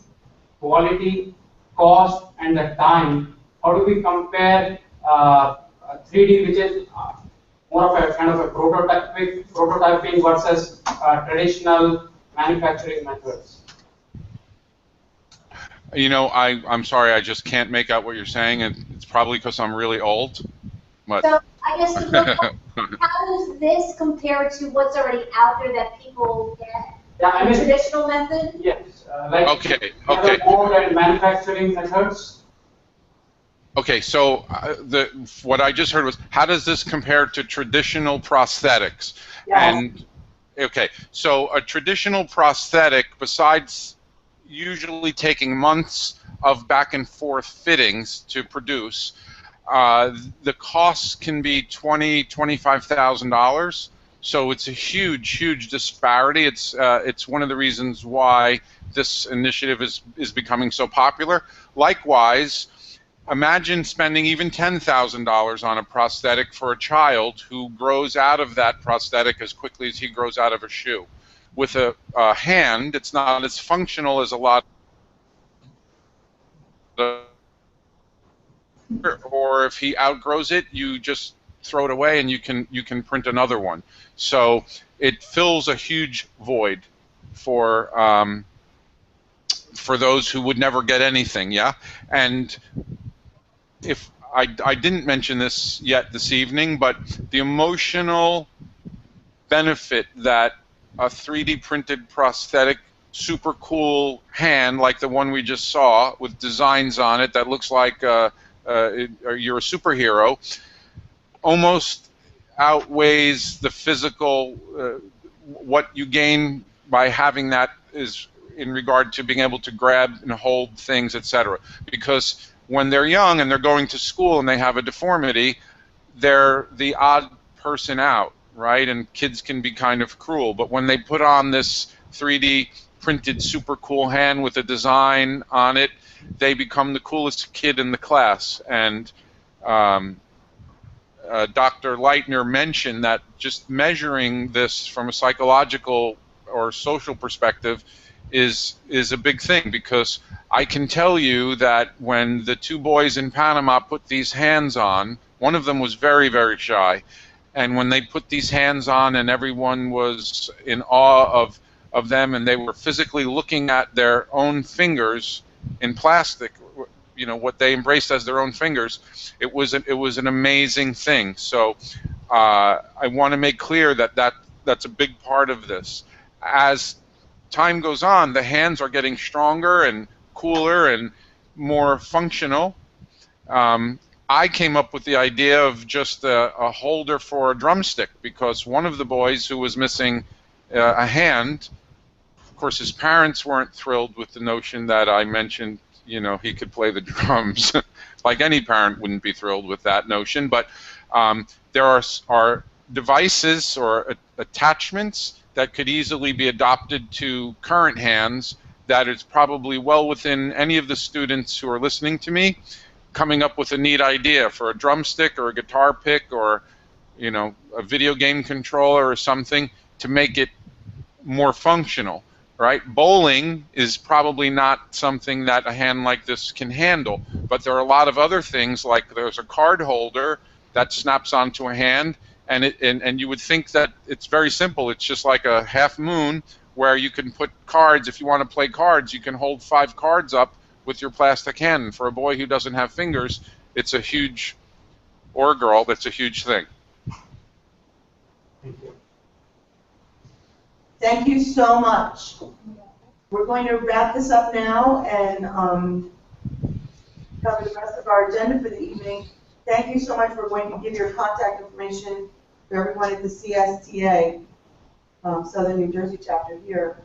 quality, cost, and the time, how do we compare 3D, which is more of a kind of a prototyping versus traditional manufacturing methods? I'm sorry, I just can't make out what you're saying, and it's probably because I'm really old. But So I guess how does this compare to what's already out there that people get? Yeah, I mean, the traditional method? Yes. Like okay. more than manufacturing methods. Okay, so what I just heard was, how does this compare to traditional prosthetics? Yeah. And okay, so a traditional prosthetic, besides usually taking months of back and forth fittings to produce, the costs can be $20,000–$25,000. So it's a huge disparity. It's one of the reasons why this initiative is becoming so popular. Likewise, imagine spending even $10,000 on a prosthetic for a child who grows out of that prosthetic as quickly as he grows out of a shoe. With a hand, it's not as functional as a lot of, or if he outgrows it, you just throw it away and you can print another one. So it fills a huge void for those who would never get anything, yeah? And if I didn't mention this yet this evening, but the emotional benefit that a 3D printed prosthetic, super cool hand like the one we just saw with designs on it that looks like or you're a superhero, almost outweighs the physical, what you gain by having that is in regard to being able to grab and hold things, etc. Because when they're young and they're going to school and they have a deformity, they're the odd person out, right? And kids can be kind of cruel. But when they put on this 3D printed super cool hand with a design on it, they become the coolest kid in the class. And Dr. Leitner mentioned that just measuring this from a psychological or social perspective is a big thing, because I can tell you that when the two boys in Panama put these hands on, one of them was very, very shy, and when they put these hands on and everyone was in awe of them, and they were physically looking at their own fingers in plastic, you know, what they embraced as their own fingers, it was an amazing thing. So I want to make clear that that's a big part of this. As time goes on, the hands are getting stronger and cooler and more functional. I came up with the idea of just a holder for a drumstick, because one of the boys who was missing a hand, of course his parents weren't thrilled with the notion that I mentioned, you know, he could play the drums. Like any parent wouldn't be thrilled with that notion, but there are devices or attachments that could easily be adopted to current hands that is probably well within any of the students who are listening to me coming up with a neat idea for a drumstick or a guitar pick or, you know, a video game controller or something to make it more functional, right? Bowling is probably not something that a hand like this can handle, but there are a lot of other things, like there's a card holder that snaps onto a hand, and you would think that it's very simple. It's just like a half moon where you can put cards. If you want to play cards, you can hold 5 cards up with your plastic hand. And for a boy who doesn't have fingers, it's a huge, or a girl, that's a huge thing. Thank you. Thank you so much. We're going to wrap this up now and cover the rest of our agenda for the evening. Thank you so much. We're going to give your contact information for everyone at the CSTA, Southern New Jersey chapter here,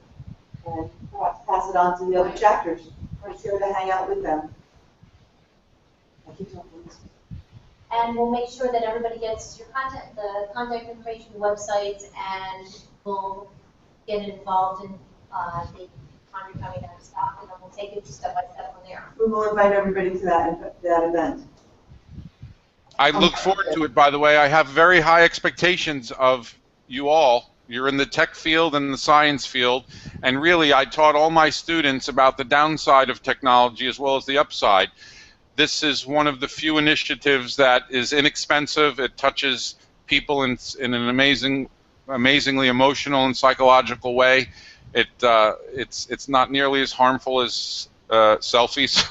and perhaps pass it on to the other chapters. We're here to hang out with them. And we'll make sure that everybody gets your contact, the contact information, websites, and we'll get involved in the Connery County Down South, and then we'll take it step by step from there. We will invite everybody to that event. I look forward to it, by the way. I have very high expectations of you all. You're in the tech field and the science field, and really I taught all my students about the downside of technology as well as the upside. This is one of the few initiatives that is inexpensive. It touches people in an amazingly emotional and psychological way. It's not nearly as harmful as selfies.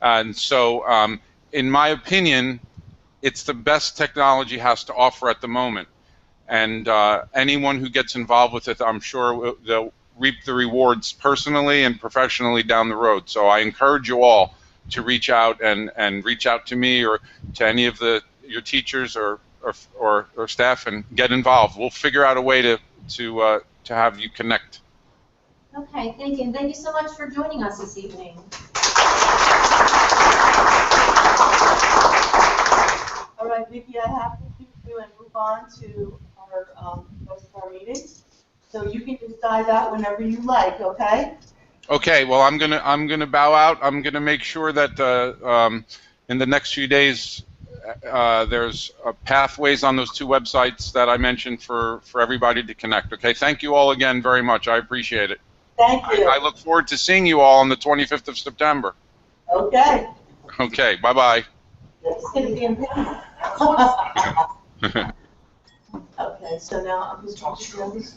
And so in my opinion, it's the best technology has to offer at the moment. And anyone who gets involved with it, I'm sure they'll reap the rewards personally and professionally down the road. So I encourage you all to reach out and reach out to me or to any of your teachers or staff and get involved. We'll figure out a way to have you connect. Okay, thank you. And thank you so much for joining us this evening. All right, Vicki, I have to leave you and move on to our rest of our meeting. So you can just dive out whenever you like, okay? Okay. Well, I'm gonna bow out. I'm gonna make sure that in the next few days there's pathways on those 2 websites that I mentioned for everybody to connect. Okay. Thank you all again very much. I appreciate it. Thank you. I look forward to seeing you all on the 25th of September. Okay. Okay. Bye bye. It's going to be in Okay, so now I'm just going to show this.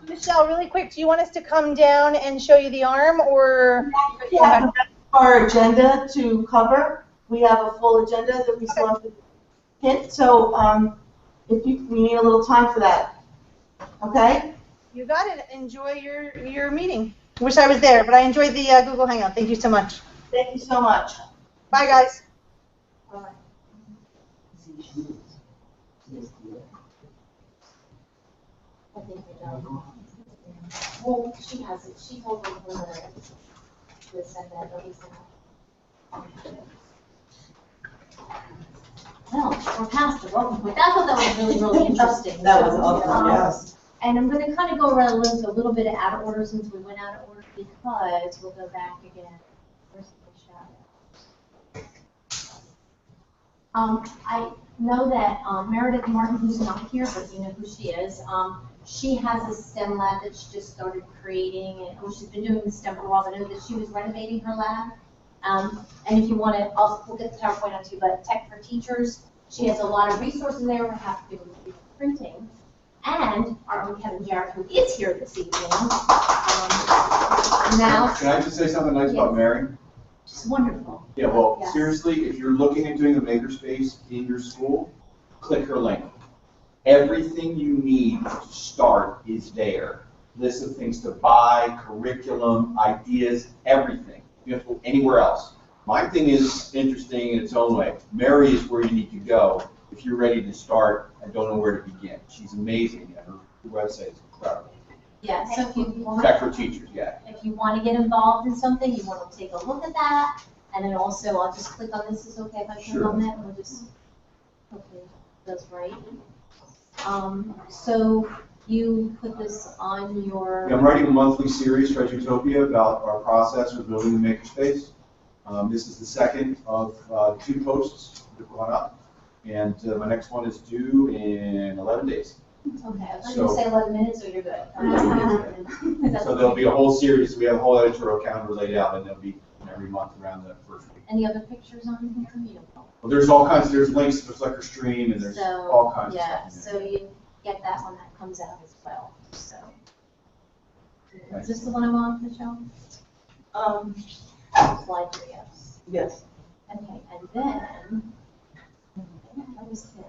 Michelle, really quick, do you want us to come down and show you the arm, or? Yeah, our agenda to cover. We have a full agenda that we still have to hit, so we need a little time for that. Okay? You got it. Enjoy your meeting. Wish I was there, but I enjoyed the Google Hangout. Thank you so much. Thank you so much. Bye, guys. I think they know. Well, she has it. She told me to send that at least now. Well, we're past the welcome point. I thought that was really, really interesting. That was awesome, yes. And I'm going to kind of go around and look a little bit out of order since we went out of order because we'll go back again. Where's the shadow? I know that Meredith Martin, who's not here, but you know who she is, she has a STEM lab that she just started creating, and well, she's been doing the STEM for a while. I know that she was renovating her lab. And if you want to, we'll get the PowerPoint on too, but Tech for Teachers, she has a lot of resources there. We have to do with printing. And our own Kevin Jarrett, who is here this evening. Now, Can I just say something nice about Mary? She's wonderful. Yeah, well, Yes. seriously, if you're looking at doing a makerspace in your school, click her link. Everything you need to start is there. List of things to buy, curriculum, ideas, everything. You have to go anywhere else. My thing is interesting in its own way. Mary is where you need to go if you're ready to start and don't know where to begin. She's amazing, and her website is incredible. Yeah, so if you want, Tech for Teachers, yeah. if you want to get involved in something, you want to take a look at that. And then also, I'll just click on this. Is it okay if I click Sure. on that? And we'll just, hopefully, that's right. So you put this on your. Yeah, I'm writing a monthly series, Treasure-topia, about our process for building the makerspace. This is the second of 2 posts that have gone up, and my next one is due in 11 days. Okay, I was So- going to say 11 minutes, so you're good. So there'll be a whole series. We have a whole editorial calendar laid out, and there'll be every month around the first week. Any other pictures on here? You don't know. Well, there's all kinds. There's links to the Flickr stream, and there's So, all kinds yeah, of stuff. so you get that one that comes out as well, so. Is this the one I'm on, Michelle? Slide 3, yes. Yes. Okay, and then, that was Tim.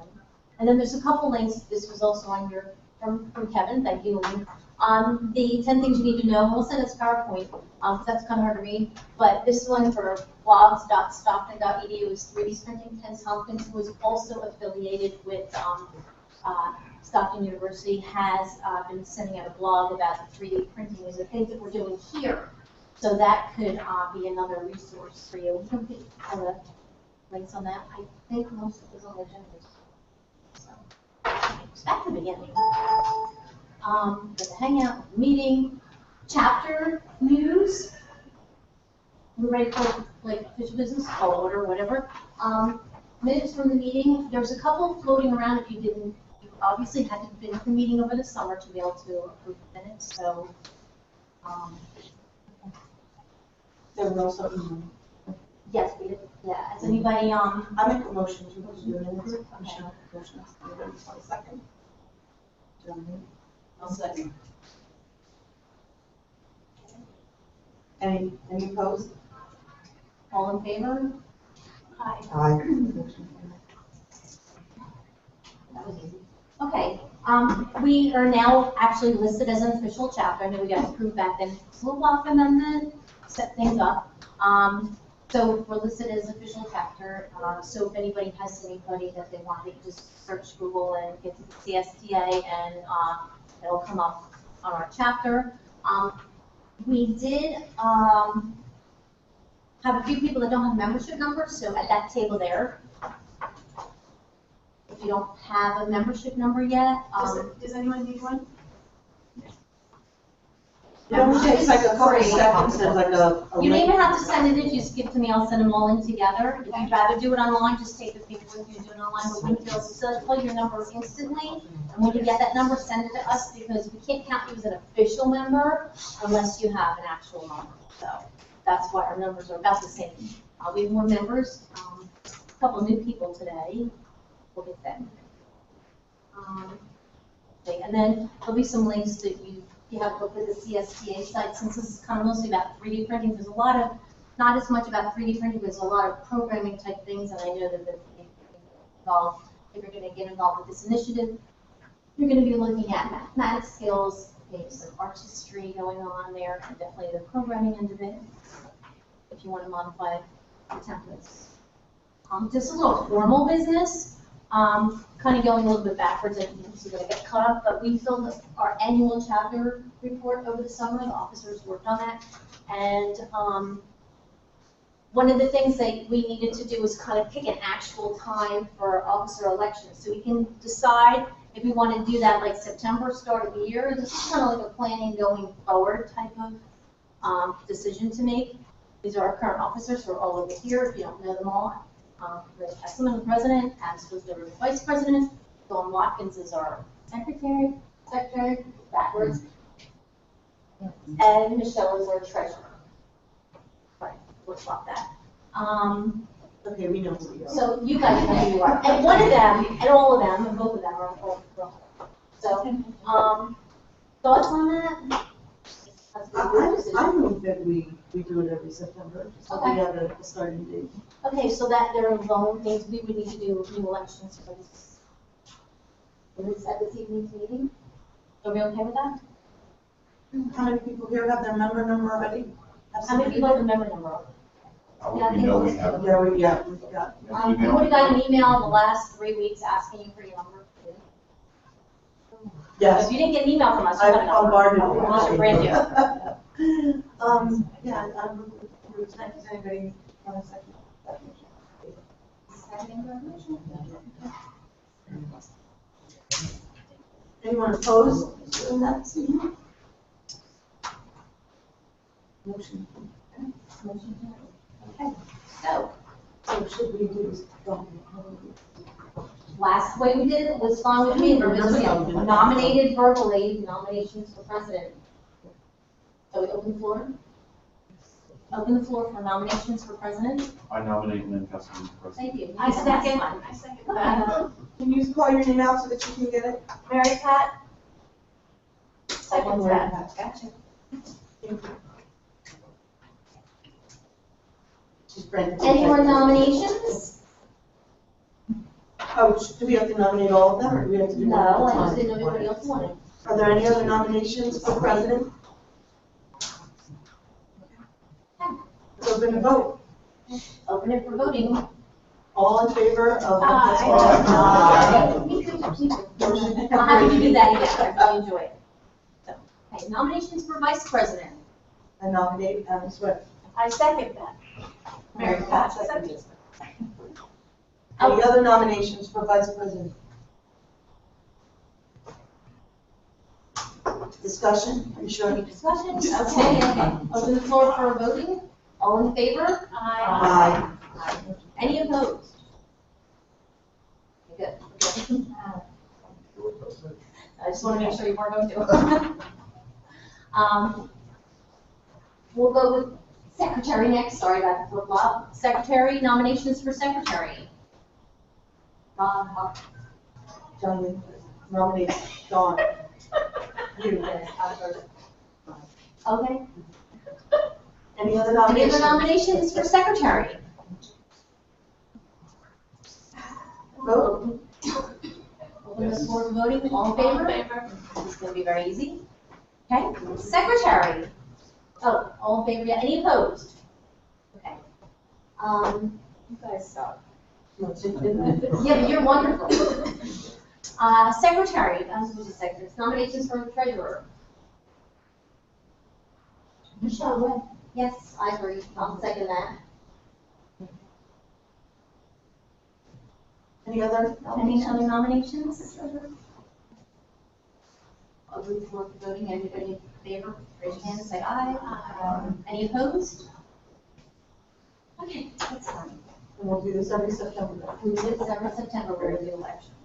And then there's a couple links, this was also on your, from Kevin, thank you. The 10 things you need to know, we'll send us PowerPoint, because that's kind of hard to read. But this one for blogs.stockton.edu is 3D printing. Ken Tompkins, who is also affiliated with Stockton University, has been sending out a blog about the 3D printing is the things that we're doing here. So that could be another resource for you. We can put the links on that. I think most of it is on the agenda. So, back to the beginning. The hangout, meeting, chapter news. We're ready for like official business, call order, whatever. Minutes from the meeting. There's a couple floating around. If you didn't, you obviously had to have been at the meeting over the summer to be able to approve minutes. So. There were also, Yes, we did. Yeah. Has anybody I make a motion to do minutes. Michelle, motion. Anybody want a second? I'll second. Any opposed? all in favor? Aye. That was easy. Okay, we are now actually listed as an official chapter. I know we got approved back then. We'll walk amendment, set things up. So we're listed as official chapter. So if anybody has anybody that they want, they can just search Google and get to the CSTA, and it'll come up on our chapter. We did have a few people that don't have membership numbers, so at that table there, if you don't have a membership number yet, Does anyone need one? It only takes like a couple seconds, there's like a you don't link. even have to send it if you just give it to me, I'll send them all in together. If you'd rather do it online, just take the paper with you and do it online, but we can still plug your number instantly. And when you get that number, send it to us, because we can't count you as an official member unless you have an actual number. So that's why our numbers are about the same. We have more members, a couple new people today. We'll get them. Okay, and then there'll be some links that you have to look at the CSTA site, since this is kind of mostly about 3D printing. There's a lot of, not as much about 3D printing, but there's a lot of programming type things, and I know that they're involved. If you're going to get involved with this initiative, you're going to be looking at mathematics skills, maybe some art history going on there, and definitely the programming end of it, if you want to modify templates. This is a little formal business, kind of going a little bit backwards, and so we're going to get caught up, but we filled our annual chapter report over the summer. The officers worked on that. And one of the things that we needed to do was kind of pick an actual time for officer elections. So we can decide if we want to do that like September, start of the year. This is kind of like a planning going forward type of decision to make. These are our current officers who are all over here, if you don't know them all. Rich Hesselman, the president, Alex was the vice president. Dawn Watkins is our secretary, backwards. And Michelle is our treasurer. Right, we'll swap that. Okay, we know who we are. So you guys know who you are. And one of them, and all of them, and both of them are all. So, thoughts on that? I move that we do it every September, so we have a starting date. Okay, so that there alone means we would need to do new elections for this. At this evening's meeting? Are we okay with that? How many people here have their member number already? How many people have the member number? We know we have. Yeah, we've got. You would have got an email in the last 3 weeks asking you for your number. Yes. If you didn't get an email from us, you I've got a number. bombarded. We should brand you. Yeah, does anybody want a second? Anyone opposed to that this evening? Motion. Okay, so, So should we do this? last way we did it was fine with me, because we nominated verbally nominations for president. So we open the floor? Open the floor for nominations for president? I nominate Lynn Hesselman for president. Thank you. I second that. Can you call your name out so that you can get it? Mary Pat? Second, Mary Pat. Gotcha. She's Brenda. Any more nominations? Oh, do we have to nominate all of them, or do we have to do one at a No, I time? just didn't know if anybody else wanted. Are there any other nominations for president? Let's open the vote. Open it for voting. All in favor of? Aye. We could keep it. I'll have you do that again, I really enjoy it. So, okay, nominations for vice president. I nominate Adam Swift. I second that. Mary Pat seconds. Any other nominations for vice president? Discussion, are you sure? Any discussion? Okay, open the floor for voting. All in favor? Aye. Any opposed? Okay, good. I just want to make sure you weren't going to. We'll go with secretary next. Sorry about the flip-flop. Secretary, nominations for secretary. John, nominate Dawn. You. Okay. Any other Any nominations? other nominations for secretary? Vote. Open the floor for voting. All in favor? This is going to be very easy. Okay. Secretary. Oh, all in favor? Yeah. Any opposed? Okay. You guys suck. Yeah, but you're wonderful. Secretary. Who's the secretary? Nominations for treasurer. Michelle. Yes, I agree. I'll second that. Any other? Any other nominations? Open the floor for voting. Anybody in favor? Raise your hand and say aye. Any opposed? Okay, that's fine. And we'll do this every September. We did this every September, we're going to do elections.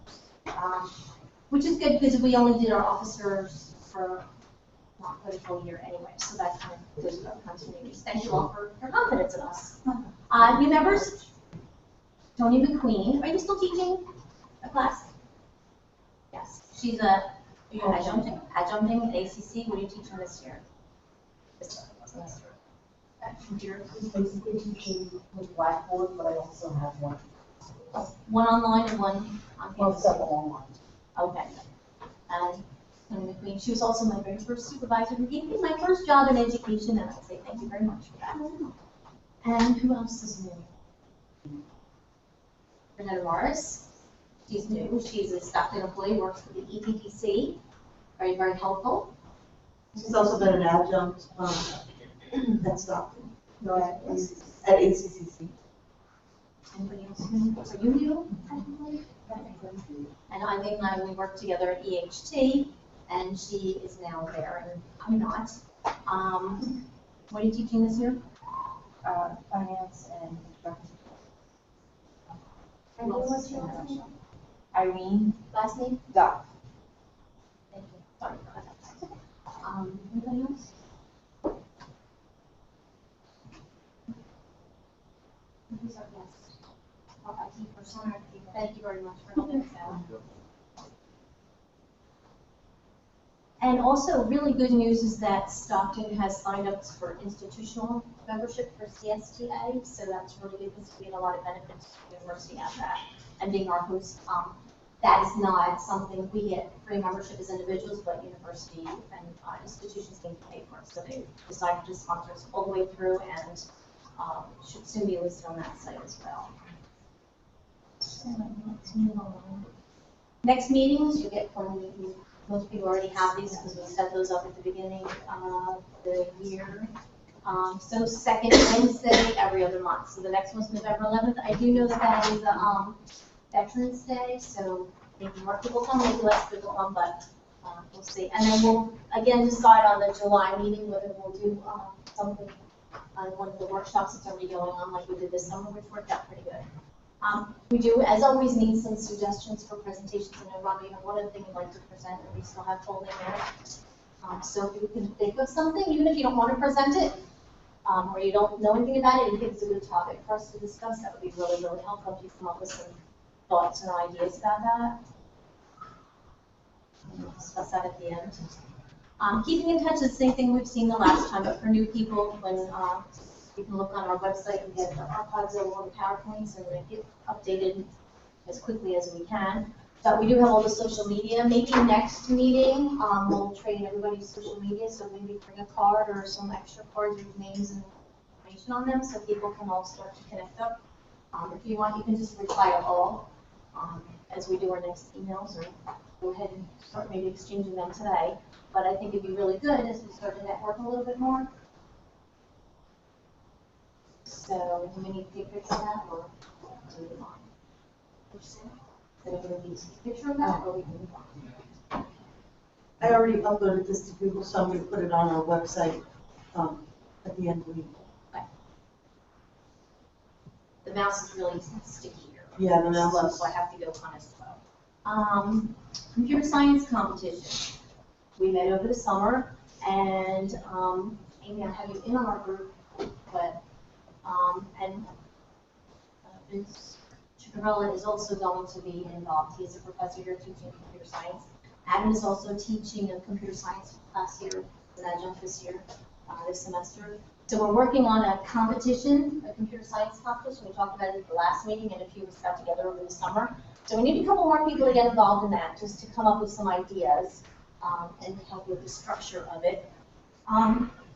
Which is good because we only did our officers for not quite a full year anyway, so that kind of goes without continuity. Thank you all for your confidence in us. New members, Tony McQueen, are you still teaching a class? Yes, she's adjuncting at ACC. What are you teaching this year? This semester. Basically teaching with Blackboard, but I also have one. One online and one on campus? Several online. Okay. And Tony McQueen, she was also my very first supervisor who gave me my first job in education, and I say thank you very much for that. And who else is new? Renetta Morris. She's new. She's a Stockton employee, works for the EPPC. Very, very helpful. She's also been an adjunct at Stockton, Right. at ACCC. Anybody else new? Are you new, technically? And Eileen and I, we work together at EHT, and she is now there, and I'm not. What are you teaching this year? Finance and construction. And what's your last name? Irene Last name? Duff. Thank you. Sorry about that. Anybody else? Who's our guest? Our IT person. Thank you very much for helping us out. And also, really good news is that Stockton has signed up for institutional membership for CSTA, so that's really good because we get a lot of benefits to the university at that. And being our host, that is not something we get free membership as individuals, but university and institutions can pay for it. So they decided to sponsor us all the way through and should soon be listed on that site as well. So let's move on. Next meetings, you get from most people already have these because we set those up at the beginning of the year. So second Wednesday every other month. So the next one's November 11th. I do know that that is Veterans Day, so maybe more people come, maybe less people come, but we'll see. And then we'll again decide on the July meeting whether we'll do something on one of the workshops that's already going on, like we did this summer, which worked out pretty good. We do, as always, need some suggestions for presentations, and Ron, you know, one of the things you'd like to present, and we still have holding there. So if you can think of something, even if you don't want to present it, or you don't know anything about it, and you think it's a good topic for us to discuss, that would be really, really helpful if you come up with some thoughts and ideas about that. We'll discuss that at the end. Keeping in touch is the same thing we've seen the last time, but for new people, when you can look on our website and get the archives of all the PowerPoints and they get updated as quickly as we can. But we do have all the social media. Maybe next meeting, we'll train everybody's social media, so maybe bring a card or some extra cards with names and information on them so people can all start to connect up. If you want, you can just reply to all as we do our next emails, or go ahead and start maybe exchanging them today. But I think it'd be really good as we start to network a little bit more. So, do we need to take a picture of that, or do we move on? Is everybody need to take a picture of that, or we can move on? I already uploaded this to Google, so I'm going to put it on our website at the end of the week. Okay. The mouse is really sticky here. Yeah, the mouse Slow, is- so I have to go kind of slow. Computer science competition. We met over the summer, and Amy, I have you in on our group, but and Vince Chicarella is also going to be involved. He is a professor here teaching computer science. Adam is also teaching a computer science class here, an adjunct this year, this semester. So we're working on a competition, a computer science competition. We talked about it at the last meeting, and a few of us got together over the summer. So we need a couple more people to get involved in that, just to come up with some ideas and help with the structure of it.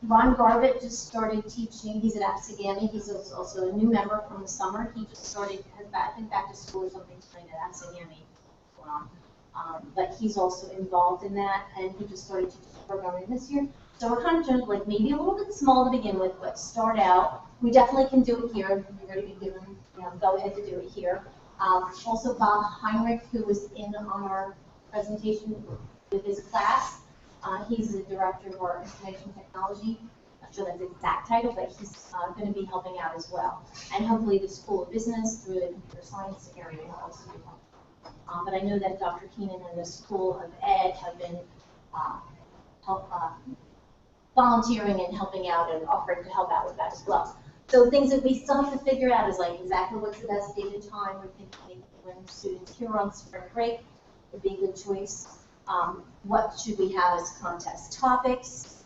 Ron Garbutt just started teaching. He's at Apsigami. He's also a new member from the summer. He just started, I think, back to school or something tonight at Apsigami. But he's also involved in that, and he just started teaching programming this year. So we're kind of doing like maybe a little bit small to begin with, but start out. We definitely can do it here. You're going to be given, go ahead to do it here. Also, Bob Heinrich, who was in on our presentation with his class. He's the director of our information technology. Not sure that's the exact title, but he's going to be helping out as well. And hopefully the School of Business through the computer science area will also be helping. But I know that Dr. Keenan and the School of Ed have been volunteering and helping out and offering to help out with that as well. So things that we still have to figure out is like exactly what's the best date and time. We're thinking when students here on spring break would be a good choice. What should we have as contest topics?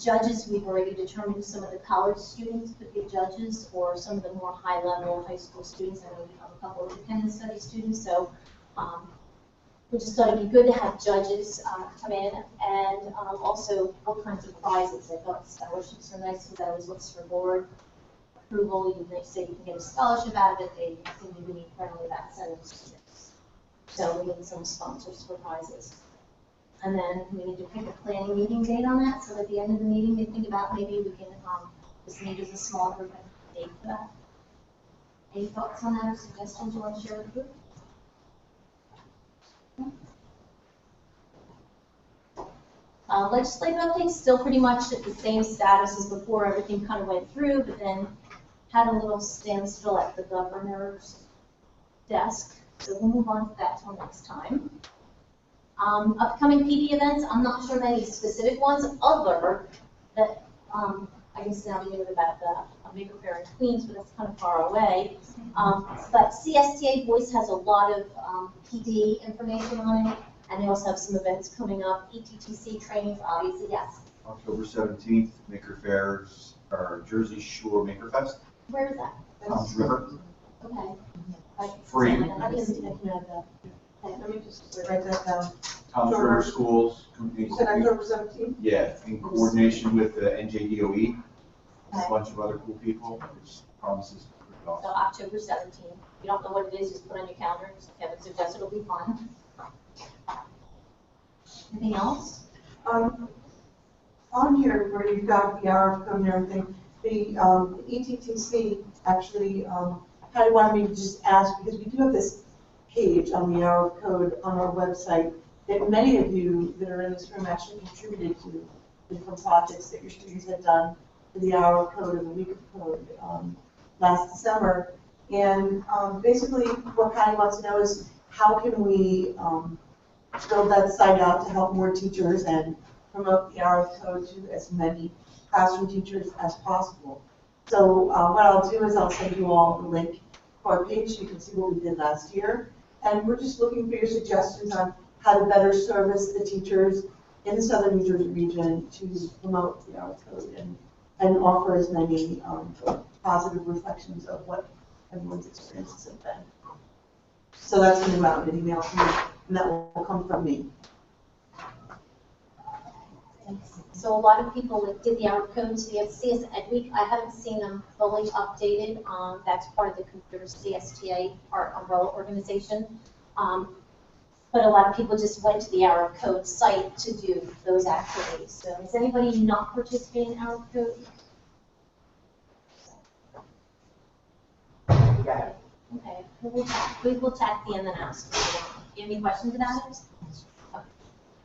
Judges, we've already determined some of the college students could be judges, or some of the more high-level high school students. I know we have a couple of independent study students, so we just thought it'd be good to have judges come in, and also all kinds of prizes. I thought scholarships are nice because that always looks for board. approval, they say you can get a scholarship out of it, they seem to be friendly about sending students. So we need some sponsors for prizes. And then we need to pick a planning meeting date on that, so at the end of the meeting, they think about maybe we can, just meet as a small group and date for that. Any thoughts on that or suggestions you want to share with the group? Legislative updates, still pretty much at the same status as before. Everything kind of went through, but then had a little standstill at the governor's desk. So we'll move on to that till next time. Upcoming PD events, I'm not sure of any specific ones other that, I guess now we knew about the Maker Faire in Queens, but that's kind of far away. But CSTA Voice has a lot of PD information on it, and they also have some events coming up. ETTC trainings, obviously, yes. October 17th, Maker Fairs, or Jersey Shore Maker Fest. Where is that? Tom's River. Okay. Free. I didn't know that. Let me just write that down. Tom's River Schools. You said October 17th? Yeah, in coordination with the NJDOE, a bunch of other cool people, which promises to be So awesome. October 17th. If you don't know what it is, just put on your calendar. Kevin suggested it'll be fun. Anything else? On here where you've got the hour of code and everything, the ETTC actually kind of wanted me to just ask, because we do have this page on the hour of code on our website that many of you that are in this room actually contributed to different projects that your students had done for the hour of code and the week of code last December. And basically what Patty wants to know is how can we build that site out to help more teachers and promote the hour of code to as many classroom teachers as possible. So what I'll do is I'll send you all the link to our page so you can see what we did last year. And we're just looking for your suggestions on how to better service the teachers in the Southern New Jersey region to promote the hour of code and offer as many positive reflections of what everyone's experiences have been. So that's going to go out in an email from me, and that will come from me. So a lot of people that did the hour of code, so you have CSTA Week. I haven't seen them fully updated. That's part of the computer CSTA, our umbrella organization. But a lot of people just went to the Hour of Code site to do those activities. So is anybody not participating in Hour of Code? Yeah. Okay, we will chat at the end and ask. Do you have any questions about it? Okay.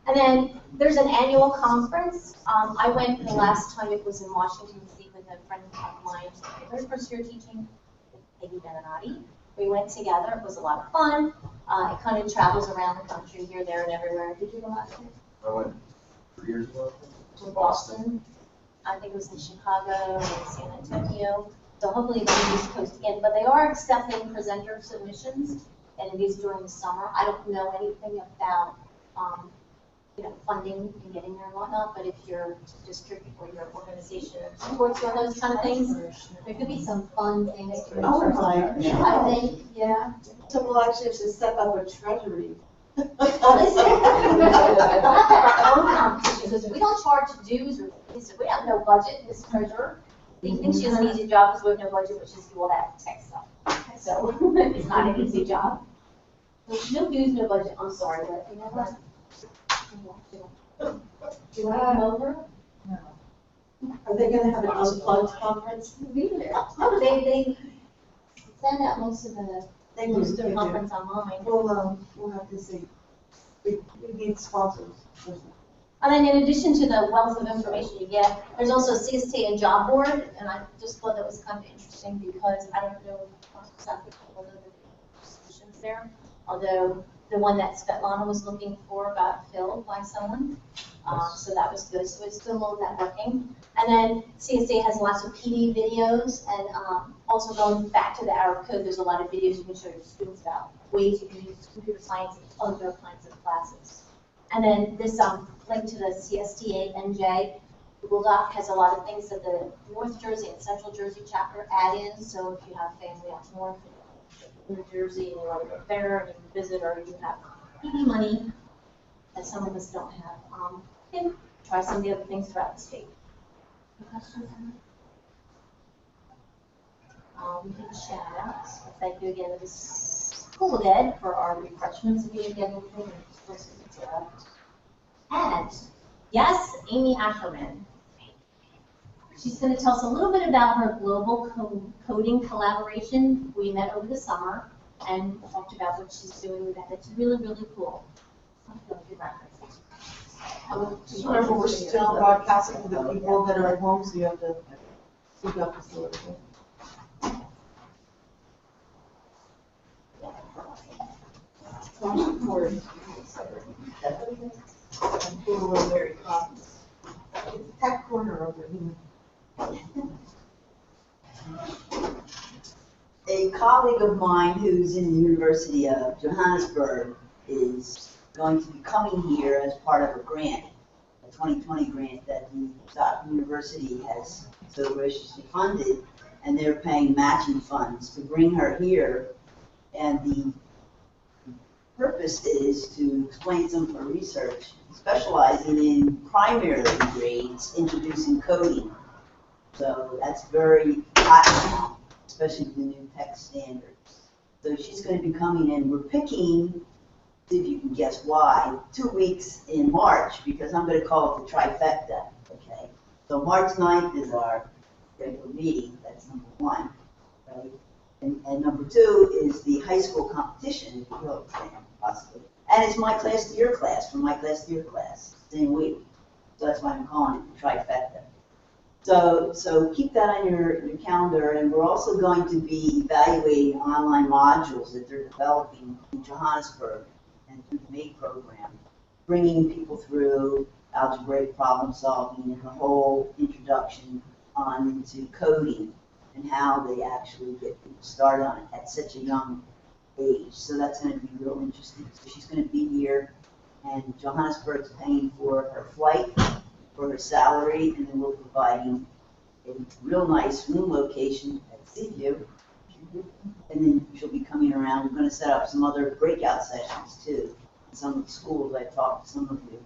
And then there's an annual conference. I went the last time it was in Washington, D.C. with a friend of mine, her first year teaching, Peggy Beninati. We went together. It was a lot of fun. It kind of travels around the country, here, there, and everywhere. Did you go last year? I went 3 years ago. To Boston. I think it was in Chicago and San Antonio. So hopefully they'll be East Coast again. But they are accepting presenter submissions, and it is during the summer. I don't know anything about funding and getting there and whatnot, but if your district or your organization supports one of those kind of things, there could be some fun things to do. Oh my I think, yeah. So we'll actually have to set up a treasury. Listen, we'll have our own competition, because we don't charge dues or fees. We have no budget, this treasurer. He thinks she has an easy job because we have no budget, but she's do all that tech stuff. So it's not an easy job. So no dues, no budget. I'm sorry, but you know what? Do you want to come over? Are they going to have an unplugged conference? Oh, they send out most of the conference online. We'll have to see. We need sponsors. And then in addition to the wealth of information you get, there's also CSTA job board, and I just thought that was kind of interesting because I don't know exactly all the positions there, although the one that Svetlana was looking for got filled by someone, so that was good. So it's still a little networking. And then CSTA has lots of PD videos, and also going back to the hour of code, there's a lot of videos you can show your students about ways you can use computer science in other kinds of classes. And then this link to the CSTASNJ Google Doc has a lot of things that the North Jersey and Central Jersey chapter add in. So if you have family up north in New Jersey and you want to go there and you can visit, or you have PD money that some of us don't have, you can try some of the other things throughout the state. Any questions on we did shout outs. Thank you again to the school ed for our refreshments. We didn't get anything. And yes, Amy Ackerman. She's going to tell us a little bit about her global coding collaboration. We met over the summer and talked about what she's doing with that. It's really, really cool. Remember, we're still broadcasting to the people that are at home, so you have to speak up just a little bit. I'm recording. I'm a little very copies. Tech corner over here. A colleague of mine who's in the University of Johannesburg is going to be coming here as part of a grant, a 2020 grant that the university has so graciously funded, and they're paying matching funds to bring her here. And the purpose is to explain some of her research, specializing in primary grades, introducing coding. So that's very hot now, especially with the new tech standards. So she's going to be coming in. We're picking, see if you can guess why, 2 weeks in March, because I'm going to call it the trifecta, okay? So March 9th is our regular meeting, that's number one, right? And number two is the high school competition, if you will, possibly. And it's my class to your class, from my class to your class, same week. So that's why I'm calling it the trifecta. So keep that on your calendar, and we're also going to be evaluating online modules that they're developing in Johannesburg and through the MATE program, bringing people through algebraic problem solving and the whole introduction on into coding and how they actually get people started on it at such a young age. So that's going to be real interesting. So she's going to be here, and Johannesburg's paying for her flight, for her salary, and then we're providing a real nice room location at Seaview. And then she'll be coming around. We're going to set up some other breakout sessions too in some of the schools. I talked to some of you,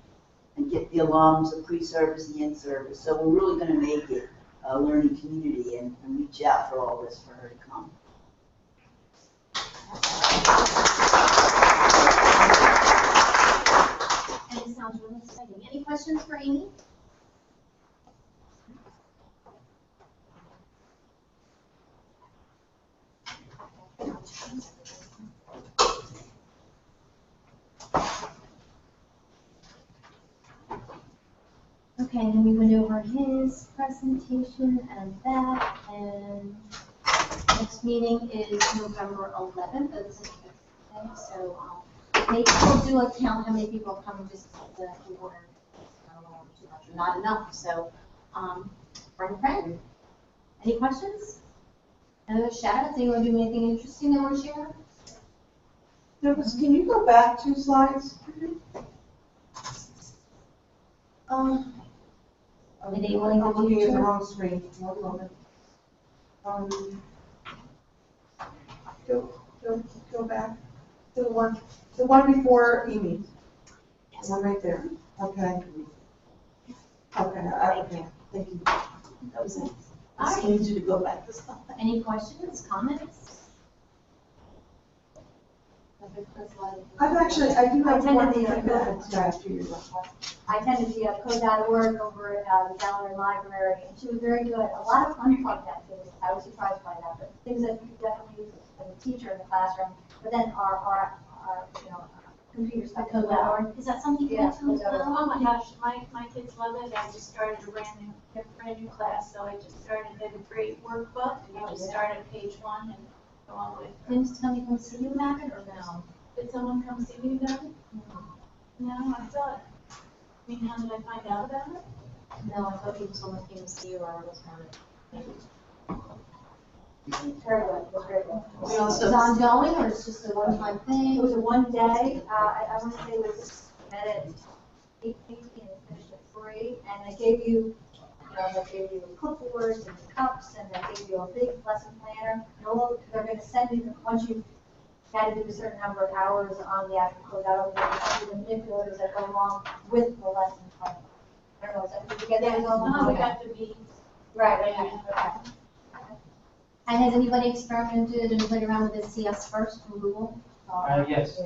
and get the alums, the pre-service, the in-service. So we're really going to make it a learning community and reach out for all this for her to come. And it sounds really exciting. Any questions for Amy? Okay, and then we went over his presentation and that, and next meeting is November 11th. This is okay, so maybe we'll do a count how many people come just the order. I don't know, too much or not enough. So, bring a friend. Any questions? Any other shout-outs? Anyone do anything interesting they want to share? Douglas, can you go back 2 slides? Enabling I'm the looking at the future. wrong screen. One moment. Go back to the one before Amy. The one right there. Okay. Okay. Thank you. That was it. I just need you to go back this time. Any questions, comments? I do have one thing I attended the code.org over at the Gallery Library, and she was very good. A lot of unplugged activities. I was surprised by that, but things that you definitely use as a teacher in the classroom. But then our computer stuff. Code.org. Is that something you went to? Oh my gosh, my kids love it. I just started a brand new class, so I just started a great workbook, and you just start at page 1 and go all the way through. Didn't somebody come see you about it, or no? Did someone come see me about it? No, I saw it. I mean, how did I find out about it? No, I thought someone came to see you, or I was on it. Very good, very good. Is it ongoing, or it's just a one-time thing? It was a one day. I want to say it was met at 8:50 and finished at 3. And they gave you, they gave you clipboards and cups, and they gave you a big lesson planner. They're going to send you, once you had to do a certain number of hours on the actual code, they're going to send you the manipulators that go along with the lesson plan. I don't know, did you get that? No, we got to be. Right, okay. And has anybody experimented and played around with this CS First from Google? Yes.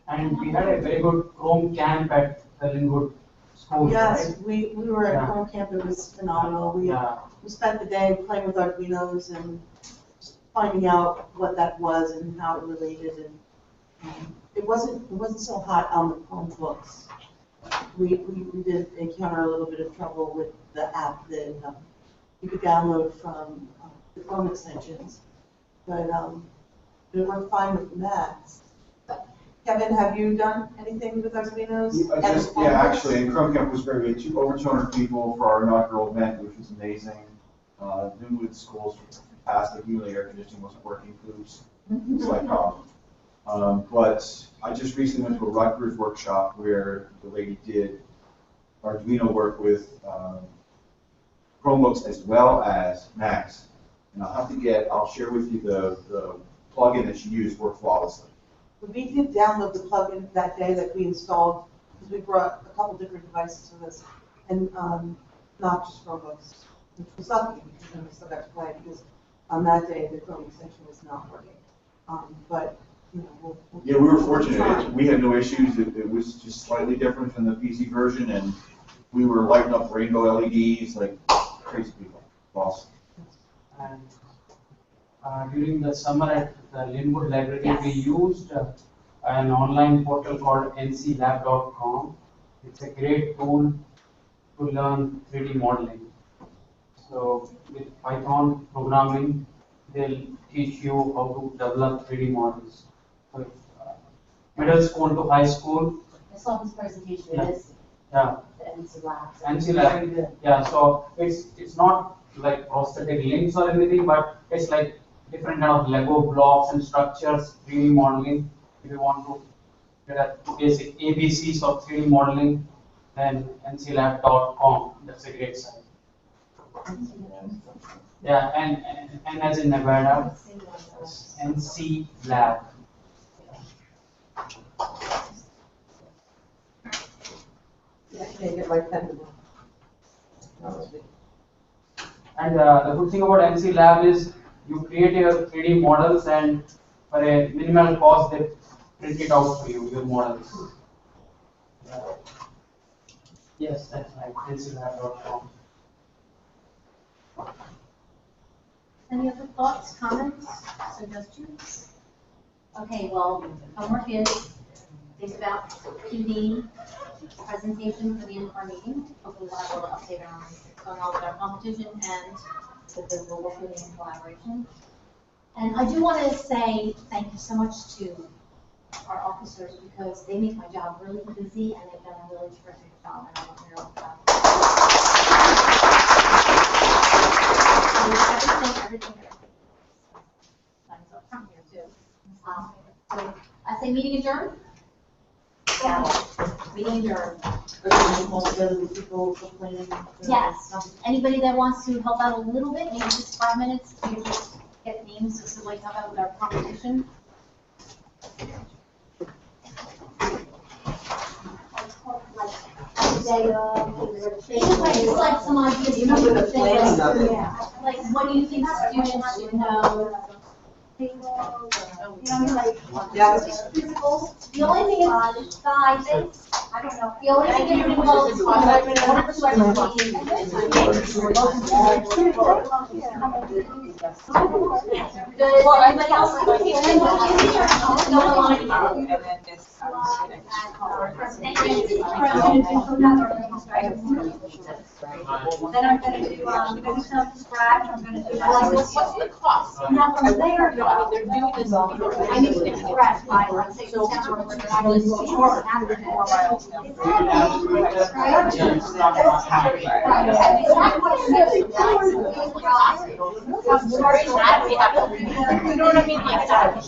And we had a very good Chrome camp at the Linwood School. Yes, Right? we were at Chrome Camp, it was phenomenal. We spent the day playing with Arduinos and finding out what that was and how it related, and it wasn't so hot on the Chromebooks. We did encounter a little bit of trouble with the app that you could download from the Chrome extensions, but it worked fine with Macs. Kevin, have you done anything with Arduinos? Actually, and Chrome Camp was very good. Over 200 people for our inaugural event, which was amazing. Linwood schools were fantastic. Even the air conditioning wasn't working, it was like but I just recently went to a Rutgers workshop where the lady did Arduino work with Chromebooks as well as Macs. And I'll share with you the plugin that she used worked flawlessly. We did download the plugin that day that we installed, because we brought a couple different devices with us, and not just Chromebooks, which was lucky, because then we still got to play, because on that day, the Chrome extension was not working. But, you know, we were fortunate. We had no issues. It was just slightly different from the PC version, and we were lighting up rainbow LEDs like crazy people. Awesome. And during the summer at the Linwood Library, we used an online portal called nclab.com. It's a great tool to learn 3D modeling. So with Python programming, they'll teach you how to develop 3D models. So middle school to high school. I saw this presentation. Yeah. It is Yeah. the NC Lab. NC Lab. Yeah. So it's not like prosthetic limbs or anything, but it's like different kind of Lego blocks and structures, 3D modeling. If you want to get a basic ABCs of 3D modeling, then nclab.com. That's a great site. Yeah, and as in Nevada, NC Lab. And the good thing about NC Lab is you create your 3D models, and for a minimal cost, they print it out for you, your models. Yes, that's right, nclab.com. Any other thoughts, comments, suggestions? Okay, well, homework is, think about PD presentation for the end-of-our meeting. Hopefully we'll have a little update on what's going on with our competition and with the global fooding and collaboration. And I do want to say thank you so much to our officers, because they make my job really easy and they've done a really terrific job, and I want to know about everything. Signs up front here too. So I say meeting adjourned. Yeah. Meeting adjourned. Yes. Anybody that wants to help out a little bit, maybe just 5 minutes to just get names just to like help out with our competition. Just like some ideas, like what do you think students should know? Physicals. The only thing is, guys, I don't know. The only thing is involved is anybody Then I'm going to do some scratch. I'm going to do what's the cost? Now from there, they're doing this. I need to scratch by let's say you know what I mean? Like that.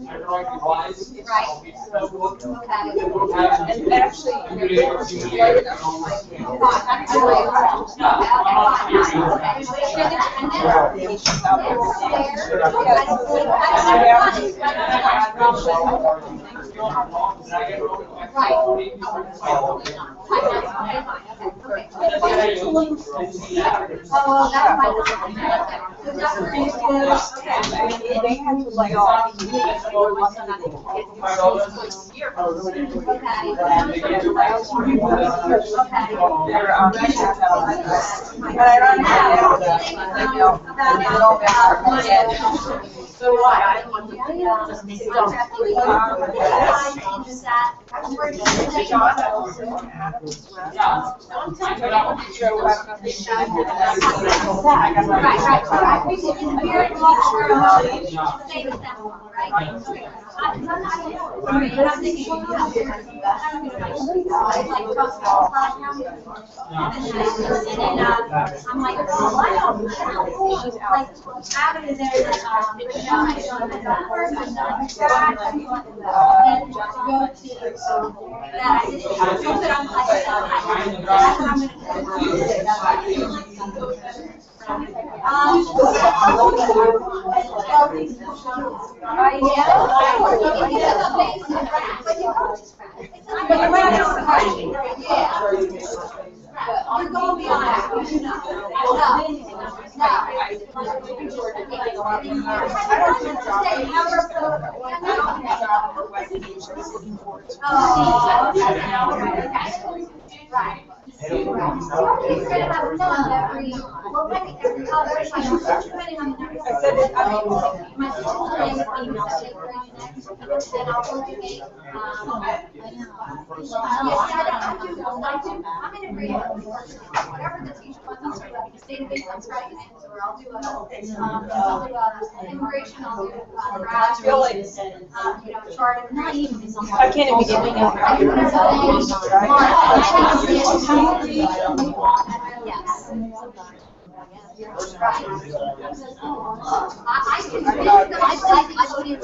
Android device. Right. And actually, So why? I don't want to I'm like, oh, I don't like having it there that you're going beyond that. Right. You're gonna have fun every, well, maybe every other, depending on the number. My sister has emails to next, and I'll look at I'm in agreement with whatever the teacher wants, I'll start with the database on fragments, or I'll do immigration, I'll do graduates, chart, not even. I can't even get it out. Yes. Right. I can read them, I put in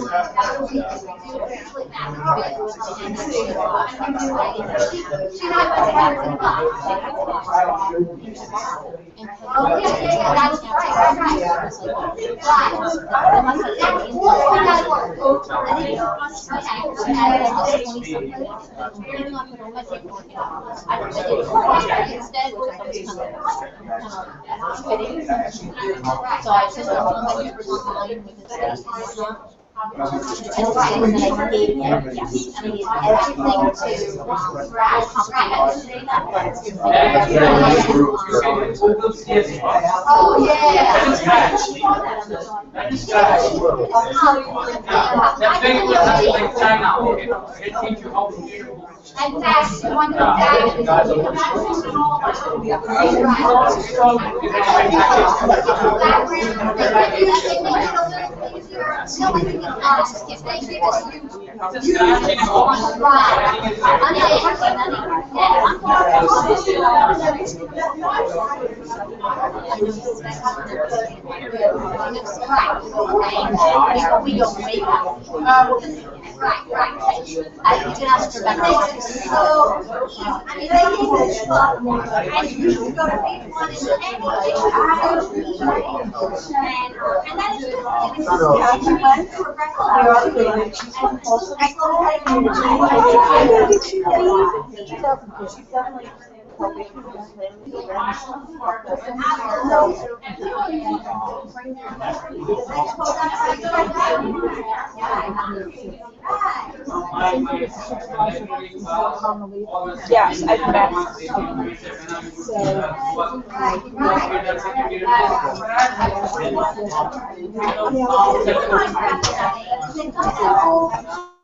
she might put it in the box. Oh, yeah, that's right. So I just online with the and the things that I gave him, yes, and I gave everything to Brad. Oh, yeah. In fact, one of Yes, I've been back. So,